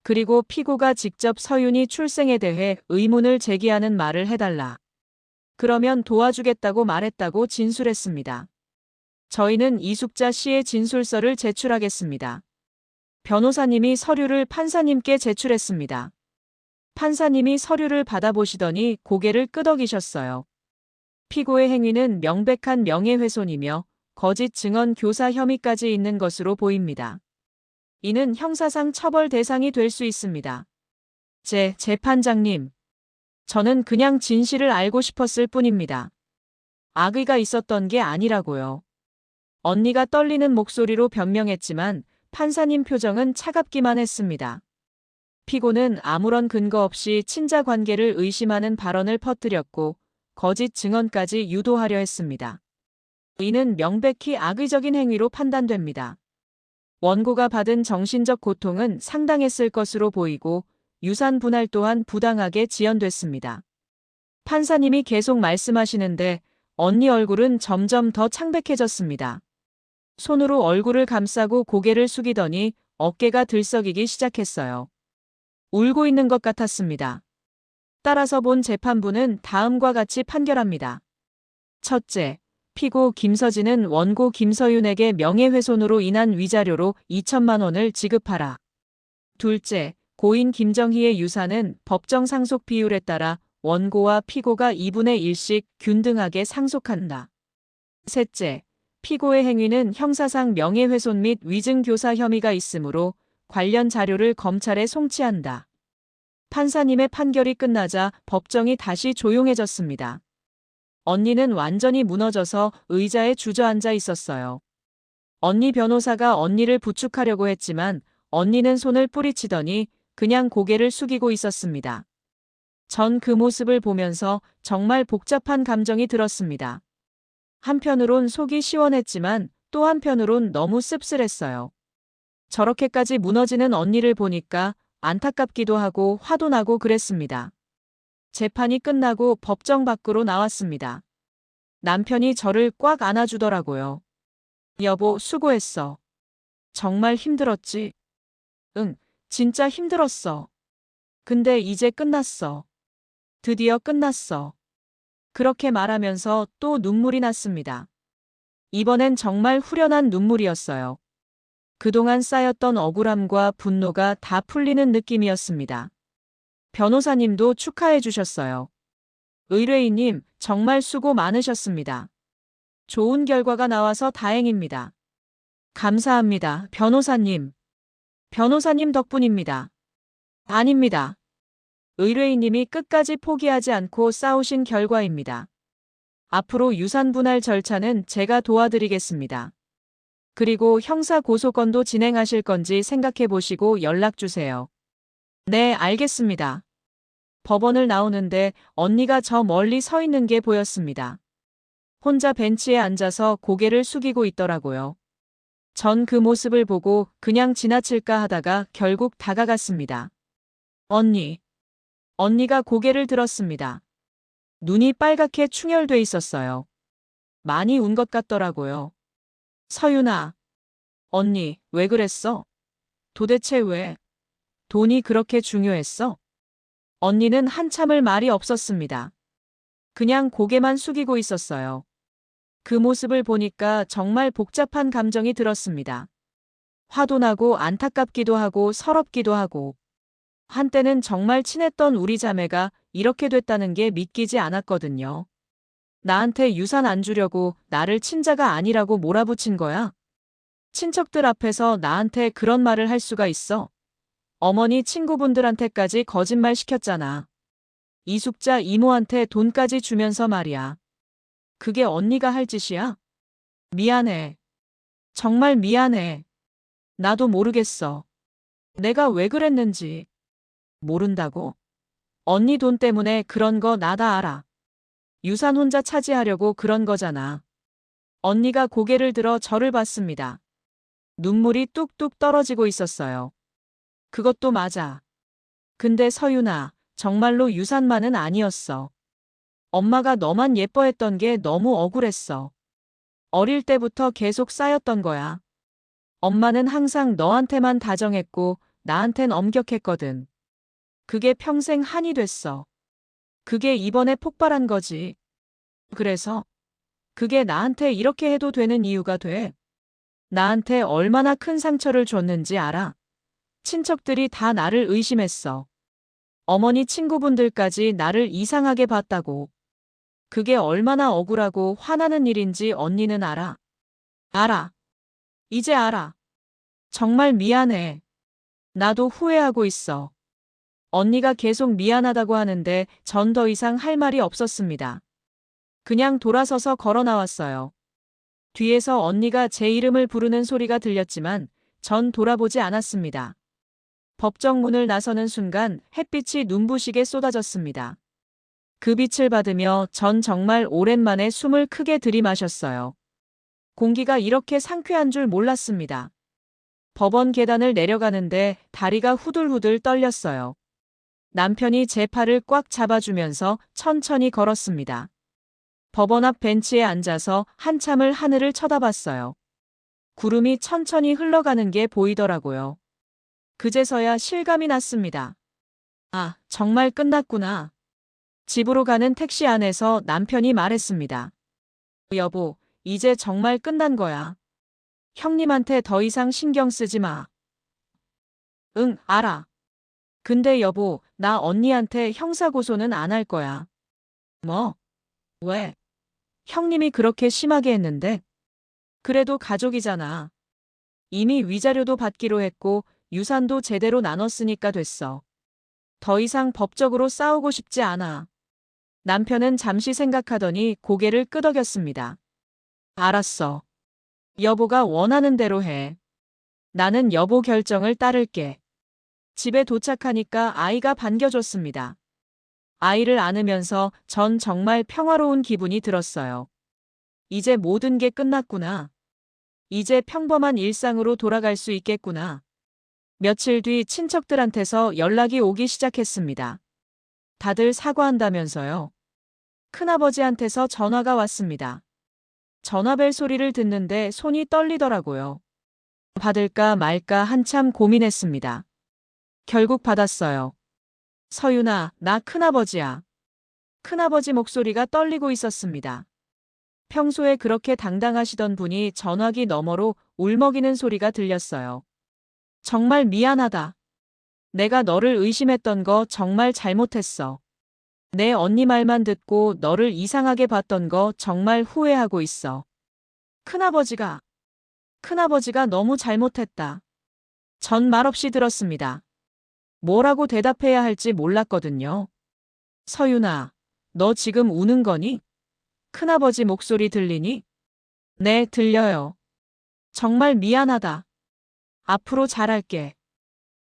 그리고 피고가 직접 서윤이 출생에 대해 의문을 제기하는 말을 해달라. 그러면 도와주겠다고 말했다고 진술했습니다. 저희는 이숙자 씨의 진술서를 제출하겠습니다. 변호사님이 서류를 판사님께 제출했습니다. 판사님이 서류를 받아보시더니 고개를 끄덕이셨어요. 피고의 행위는 명백한 명예훼손이며 거짓 증언 교사 혐의까지 있는 것으로 보입니다. 이는 형사상 처벌 대상이 될 수 있습니다. 재판장님, 저는 그냥 진실을 알고 싶었을 뿐입니다. 악의가 있었던 게 아니라고요. 언니가 떨리는 목소리로 변명했지만 판사님 표정은 차갑기만 했습니다. 피고는 아무런 근거 없이 친자 관계를 의심하는 발언을 퍼뜨렸고 거짓 증언까지 유도하려 했습니다. 이는 명백히 악의적인 행위로 판단됩니다. 원고가 받은 정신적 고통은 상당했을 것으로 보이고 유산 분할 또한 부당하게 지연됐습니다. 판사님이 계속 말씀하시는데 언니 얼굴은 점점 더 창백해졌습니다. 손으로 얼굴을 감싸고 고개를 숙이더니 어깨가 들썩이기 시작했어요. 울고 있는 것 같았습니다. 따라서 본 재판부는 다음과 같이 판결합니다. 첫째, 피고 김서진은 원고 김서윤에게 명예훼손으로 인한 위자료로 2천만 원을 지급하라. 둘째, 고인 김정희의 유산은 법정 상속 비율에 따라 원고와 피고가 2분의 1씩 균등하게 상속한다. 셋째, 피고의 행위는 형사상 명예훼손 및 위증교사 혐의가 있으므로 관련 자료를 검찰에 송치한다. 판사님의 판결이 끝나자 법정이 다시 조용해졌습니다. 언니는 완전히 무너져서 의자에 주저앉아 있었어요. 언니 변호사가 언니를 부축하려고 했지만 언니는 손을 뿌리치더니 그냥 고개를 숙이고 있었습니다. 전 그 모습을 보면서 정말 복잡한 감정이 들었습니다. 한편으론 속이 시원했지만 또 한편으론 너무 씁쓸했어요. 저렇게까지 무너지는 언니를 보니까 안타깝기도 하고 화도 나고 그랬습니다. 재판이 끝나고 법정 밖으로 나왔습니다. 남편이 저를 꽉 안아주더라고요. 여보, 수고했어. 정말 힘들었지? 응, 진짜 힘들었어. 근데 이제 끝났어. 드디어 끝났어. 그렇게 말하면서 또 눈물이 났습니다. 이번엔 정말 후련한 눈물이었어요. 그동안 쌓였던 억울함과 분노가 다 풀리는 느낌이었습니다. 변호사님도 축하해 주셨어요. 의뢰인님, 정말 수고 많으셨습니다. 좋은 결과가 나와서 다행입니다. 감사합니다, 변호사님. 변호사님 덕분입니다. 아닙니다. 의뢰인님이 끝까지 포기하지 않고 싸우신 결과입니다. 앞으로 유산 분할 절차는 제가 도와드리겠습니다. 그리고 형사 고소건도 진행하실 건지 생각해 보시고 연락 주세요. 네, 알겠습니다. 법원을 나오는데 언니가 저 멀리 서 있는 게 보였습니다. 혼자 벤치에 앉아서 고개를 숙이고 있더라고요. 전 그 모습을 보고 그냥 지나칠까 하다가 결국 다가갔습니다. 언니가 고개를 들었습니다. 눈이 빨갛게 충혈돼 있었어요. 많이 운 것 같더라고요. 서윤아, 언니, 왜 그랬어? 도대체 왜? 돈이 그렇게 중요했어? 언니는 한참을 말이 없었습니다. 그냥 고개만 숙이고 있었어요. 그 모습을 보니까 정말 복잡한 감정이 들었습니다. 화도 나고 안타깝기도 하고 서럽기도 하고. 한때는 정말 친했던 우리 자매가 이렇게 됐다는 게 믿기지 않았거든요. 나한테 유산 안 주려고 나를 친자가 아니라고 몰아붙인 거야. 친척들 앞에서 나한테 그런 말을 할 수가 있어. 어머니 친구분들한테까지 거짓말 시켰잖아. 이숙자 이모한테 돈까지 주면서 말이야. 그게 언니가 할 짓이야? 미안해. 정말 미안해. 나도 모르겠어. 내가 왜 그랬는지. 모른다고? 언니 돈 때문에 그런 거 나 다 알아. 유산 혼자 차지하려고 그런 거잖아. 언니가 고개를 들어 저를 봤습니다. 눈물이 뚝뚝 떨어지고 있었어요. 그것도 맞아. 근데 서윤아, 정말로 유산만은 아니었어. 엄마가 너만 예뻐했던 게 너무 억울했어. 어릴 때부터 계속 쌓였던 거야. 엄마는 항상 너한테만 다정했고 나한텐 엄격했거든. 그게 평생 한이 됐어. 그게 이번에 폭발한 거지. 그래서 그게 나한테 이렇게 해도 되는 이유가 돼. 나한테 얼마나 큰 상처를 줬는지 알아. 친척들이 다 나를 의심했어. 어머니 친구분들까지 나를 이상하게 봤다고. 그게 얼마나 억울하고 화나는 일인지 언니는 알아. 알아. 이제 알아. 정말 미안해. 나도 후회하고 있어. 언니가 계속 미안하다고 하는데 전 더 이상 할 말이 없었습니다. 그냥 돌아서서 걸어 나왔어요. 뒤에서 언니가 제 이름을 부르는 소리가 들렸지만 전 돌아보지 않았습니다. 법정 문을 나서는 순간 햇빛이 눈부시게 쏟아졌습니다. 그 빛을 받으며 전 정말 오랜만에 숨을 크게 들이마셨어요. 공기가 이렇게 상쾌한 줄 몰랐습니다. 법원 계단을 내려가는데 다리가 후들후들 떨렸어요. 남편이 제 팔을 꽉 잡아주면서 천천히 걸었습니다. 법원 앞 벤치에 앉아서 한참을 하늘을 쳐다봤어요. 구름이 천천히 흘러가는 게 보이더라고요. 그제서야 실감이 났습니다. 아, 정말 끝났구나. 집으로 가는 택시 안에서 남편이 말했습니다. 여보, 이제 정말 끝난 거야. 형님한테 더 이상 신경 쓰지 마. 응, 알아. 근데 여보, 나 언니한테 형사고소는 안 할 거야. 뭐? 왜? 형님이 그렇게 심하게 했는데? 그래도 가족이잖아. 이미 위자료도 받기로 했고 유산도 제대로 나눴으니까 됐어. 더 이상 법적으로 싸우고 싶지 않아. 남편은 잠시 생각하더니 고개를 끄덕였습니다. 알았어. 여보가 원하는 대로 해. 나는 여보 결정을 따를게. 집에 도착하니까 아이가 반겨줬습니다. 아이를 안으면서 전 정말 평화로운 기분이 들었어요. 이제 모든 게 끝났구나. 이제 평범한 일상으로 돌아갈 수 있겠구나. 며칠 뒤 친척들한테서 연락이 오기 시작했습니다. 다들 사과한다면서요. 큰아버지한테서 전화가 왔습니다. 전화벨 소리를 듣는데 손이 떨리더라고요. 받을까 말까 한참 고민했습니다. 결국 받았어요. 서윤아, 나 큰아버지야. 큰아버지 목소리가 떨리고 있었습니다. 평소에 그렇게 당당하시던 분이 전화기 너머로 울먹이는 소리가 들렸어요. 정말 미안하다. 내가 너를 의심했던 거 정말 잘못했어. 내 언니 말만 듣고 너를 이상하게 봤던 거 정말 후회하고 있어. 큰아버지가 너무 잘못했다. 전 말없이 들었습니다. 뭐라고 대답해야 할지 몰랐거든요. 서윤아, 너 지금 우는 거니? 큰아버지 목소리 들리니? 네, 들려요. 정말 미안하다. 앞으로 잘할게.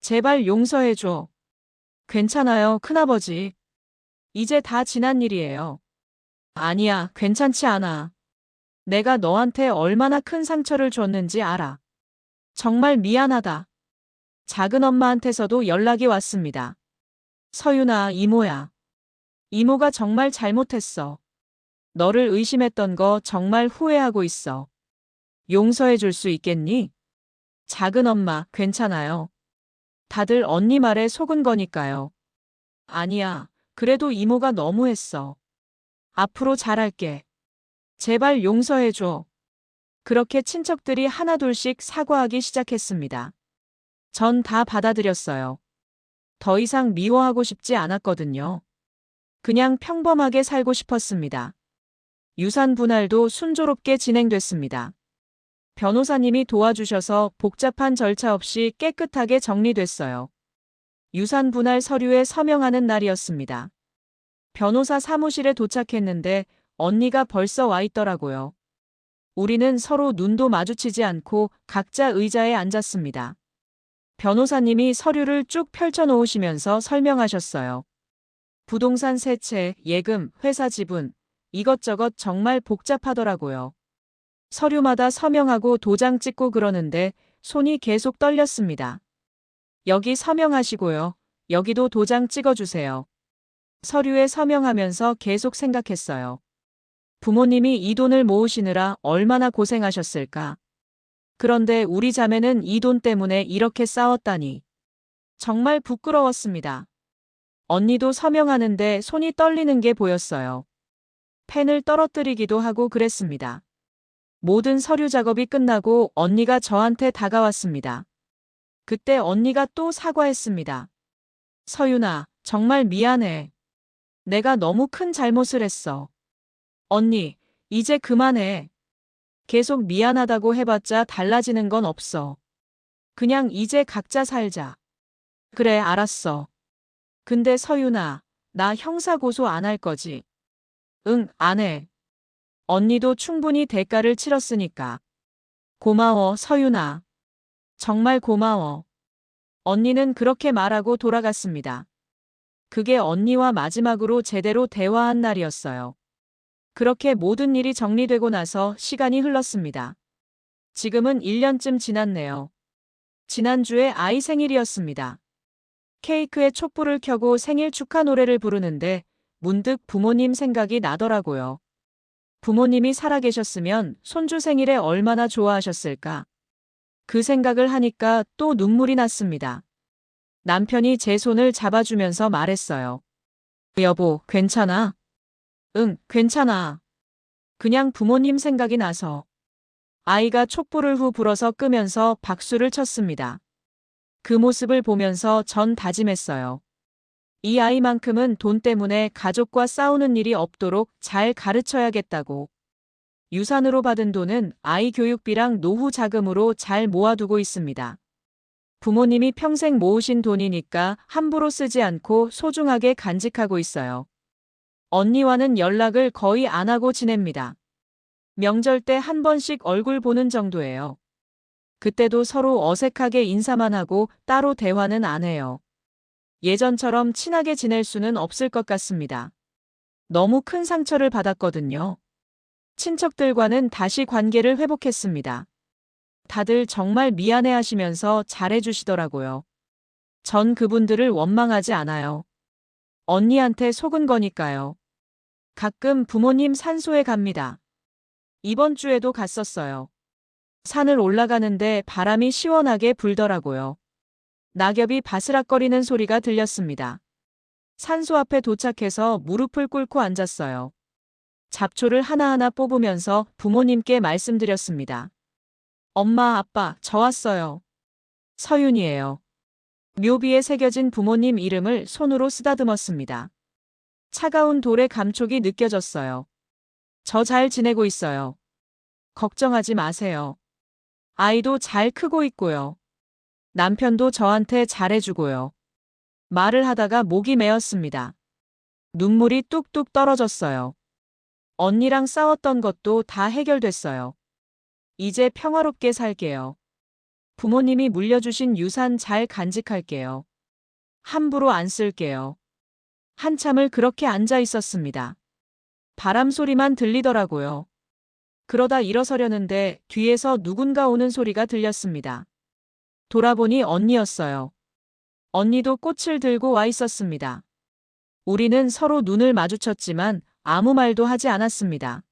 제발 용서해줘. 괜찮아요, 큰아버지. 이제 다 지난 일이에요. 아니야, 괜찮지 않아. 내가 너한테 얼마나 큰 상처를 줬는지 알아. 정말 미안하다. 작은 엄마한테서도 연락이 왔습니다. 서윤아, 이모야. 이모가 정말 잘못했어. 너를 의심했던 거 정말 후회하고 있어. 용서해 줄 수 있겠니? 작은 엄마, 괜찮아요. 다들 언니 말에 속은 거니까요. 아니야. 그래도 이모가 너무했어. 앞으로 잘할게. 제발 용서해줘. 그렇게 친척들이 하나둘씩 사과하기 시작했습니다. 전 다 받아들였어요. 더 이상 미워하고 싶지 않았거든요. 그냥 평범하게 살고 싶었습니다. 유산 분할도 순조롭게 진행됐습니다. 변호사님이 도와주셔서 복잡한 절차 없이 깨끗하게 정리됐어요. 유산 분할 서류에 서명하는 날이었습니다. 변호사 사무실에 도착했는데 언니가 벌써 와 있더라고요. 우리는 서로 눈도 마주치지 않고 각자 의자에 앉았습니다. 변호사님이 서류를 쭉 펼쳐 놓으시면서 설명하셨어요. 부동산 세채, 예금, 회사 지분, 이것저것 정말 복잡하더라고요. 서류마다 서명하고 도장 찍고 그러는데 손이 계속 떨렸습니다. 여기 서명하시고요. 여기도 도장 찍어주세요. 서류에 서명하면서 계속 생각했어요. 부모님이 이 돈을 모으시느라 얼마나 고생하셨을까. 그런데 우리 자매는 이 돈 때문에 이렇게 싸웠다니. 정말 부끄러웠습니다. 언니도 서명하는데 손이 떨리는 게 보였어요. 펜을 떨어뜨리기도 하고 그랬습니다. 모든 서류 작업이 끝나고 언니가 저한테 다가왔습니다. 그때 언니가 또 사과했습니다. 서윤아, 정말 미안해. 내가 너무 큰 잘못을 했어. 언니, 이제 그만해. 계속 미안하다고 해봤자 달라지는 건 없어. 그냥 이제 각자 살자. 그래, 알았어. 근데 서윤아, 나 형사고소 안 할 거지? 응, 안 해. 언니도 충분히 대가를 치렀으니까. 고마워, 서윤아. 정말 고마워. 언니는 그렇게 말하고 돌아갔습니다. 그게 언니와 마지막으로 제대로 대화한 날이었어요. 그렇게 모든 일이 정리되고 나서 시간이 흘렀습니다. 지금은 1년쯤 지났네요. 지난주에 아이 생일이었습니다. 케이크에 촛불을 켜고 생일 축하 노래를 부르는데 문득 부모님 생각이 나더라고요. 부모님이 살아계셨으면 손주 생일에 얼마나 좋아하셨을까. 그 생각을 하니까 또 눈물이 났습니다. 남편이 제 손을 잡아주면서 말했어요. 여보, 괜찮아? 응, 괜찮아. 그냥 부모님 생각이 나서. 아이가 촛불을 후 불어서 끄면서 박수를 쳤습니다. 그 모습을 보면서 전 다짐했어요. 이 아이만큼은 돈 때문에 가족과 싸우는 일이 없도록 잘 가르쳐야겠다고. 유산으로 받은 돈은 아이 교육비랑 노후 자금으로 잘 모아두고 있습니다. 부모님이 평생 모으신 돈이니까 함부로 쓰지 않고 소중하게 간직하고 있어요. 언니와는 연락을 거의 안 하고 지냅니다. 명절 때 한 번씩 얼굴 보는 정도예요. 그때도 서로 어색하게 인사만 하고 따로 대화는 안 해요. 예전처럼 친하게 지낼 수는 없을 것 같습니다. 너무 큰 상처를 받았거든요. 친척들과는 다시 관계를 회복했습니다. 다들 정말 미안해 하시면서 잘해주시더라고요. 전 그분들을 원망하지 않아요. 언니한테 속은 거니까요. 가끔 부모님 산소에 갑니다. 이번 주에도 갔었어요. 산을 올라가는데 바람이 시원하게 불더라고요. 낙엽이 바스락거리는 소리가 들렸습니다. 산소 앞에 도착해서 무릎을 꿇고 앉았어요. 잡초를 하나하나 뽑으면서 부모님께 말씀드렸습니다. 엄마, 아빠, 저 왔어요. 서윤이에요. 묘비에 새겨진 부모님 이름을 손으로 쓰다듬었습니다. 차가운 돌의 감촉이 느껴졌어요. 저 잘 지내고 있어요. 걱정하지 마세요. 아이도 잘 크고 있고요. 남편도 저한테 잘해주고요. 말을 하다가 목이 메었습니다. 눈물이 뚝뚝 떨어졌어요. 언니랑 싸웠던 것도 다 해결됐어요. 이제 평화롭게 살게요. 부모님이 물려주신 유산 잘 간직할게요. 함부로 안 쓸게요. 한참을 그렇게 앉아 있었습니다. 바람 소리만 들리더라고요. 그러다 일어서려는데 뒤에서 누군가 오는 소리가 들렸습니다. 돌아보니 언니였어요. 언니도 꽃을 들고 와 있었습니다. 우리는 서로 눈을 마주쳤지만 아무 말도 하지 않았습니다.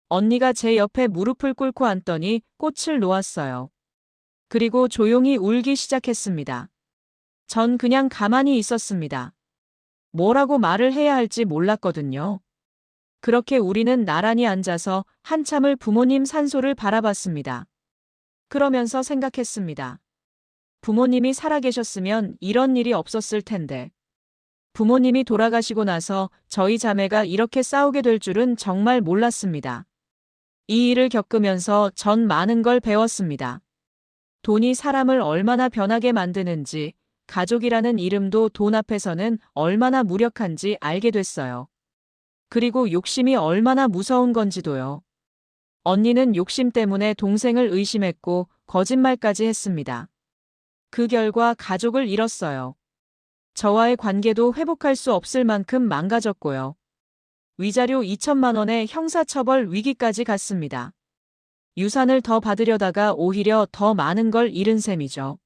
언니가 제 옆에 무릎을 꿇고 앉더니 꽃을 놓았어요. 그리고 조용히 울기 시작했습니다. 전 그냥 가만히 있었습니다. 뭐라고 말을 해야 할지 몰랐거든요. 그렇게 우리는 나란히 앉아서 한참을 부모님 산소를 바라봤습니다. 그러면서 생각했습니다. 부모님이 살아계셨으면 이런 일이 없었을 텐데. 부모님이 돌아가시고 나서 저희 자매가 이렇게 싸우게 될 줄은 정말 몰랐습니다. 이 일을 겪으면서 전 많은 걸 배웠습니다. 돈이 사람을 얼마나 변하게 만드는지, 가족이라는 이름도 돈 앞에서는 얼마나 무력한지 알게 됐어요. 그리고 욕심이 얼마나 무서운 건지도요. 언니는 욕심 때문에 동생을 의심했고 거짓말까지 했습니다. 그 결과 가족을 잃었어요. 저와의 관계도 회복할 수 없을 만큼 망가졌고요. 위자료 2천만 원의 형사처벌 위기까지 갔습니다. 유산을 더 받으려다가 오히려 더 많은 걸 잃은 셈이죠.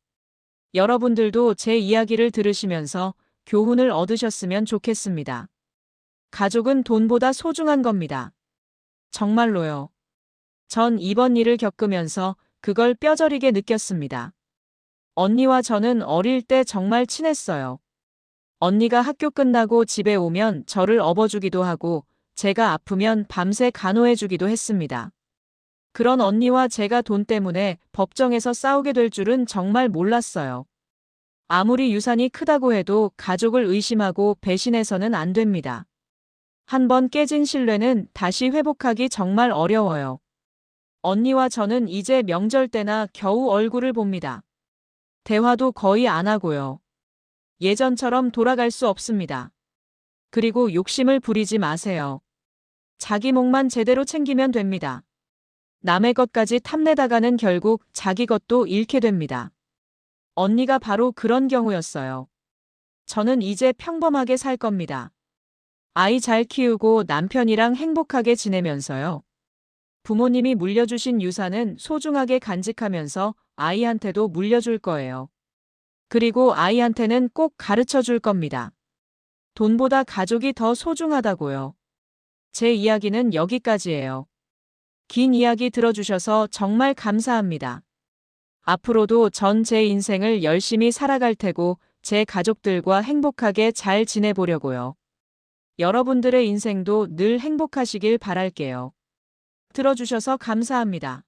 여러분들도 제 이야기를 들으시면서 교훈을 얻으셨으면 좋겠습니다. 가족은 돈보다 소중한 겁니다. 정말로요. 전 이번 일을 겪으면서 그걸 뼈저리게 느꼈습니다. 언니와 저는 어릴 때 정말 친했어요. 언니가 학교 끝나고 집에 오면 저를 업어주기도 하고 제가 아프면 밤새 간호해주기도 했습니다. 그런 언니와 제가 돈 때문에 법정에서 싸우게 될 줄은 정말 몰랐어요. 아무리 유산이 크다고 해도 가족을 의심하고 배신해서는 안 됩니다. 한번 깨진 신뢰는 다시 회복하기 정말 어려워요. 언니와 저는 이제 명절 때나 겨우 얼굴을 봅니다. 대화도 거의 안 하고요. 예전처럼 돌아갈 수 없습니다. 그리고 욕심을 부리지 마세요. 자기 몫만 제대로 챙기면 됩니다. 남의 것까지 탐내다가는 결국 자기 것도 잃게 됩니다. 언니가 바로 그런 경우였어요. 저는 이제 평범하게 살 겁니다. 아이 잘 키우고 남편이랑 행복하게 지내면서요. 부모님이 물려주신 유산은 소중하게 간직하면서 아이한테도 물려줄 거예요. 그리고 아이한테는 꼭 가르쳐 줄 겁니다. 돈보다 가족이 더 소중하다고요. 제 이야기는 여기까지예요. 긴 이야기 들어주셔서 정말 감사합니다. 앞으로도 전 제 인생을 열심히 살아갈 테고 제 가족들과 행복하게 잘 지내보려고요. 여러분들의 인생도 늘 행복하시길 바랄게요. 들어주셔서 감사합니다.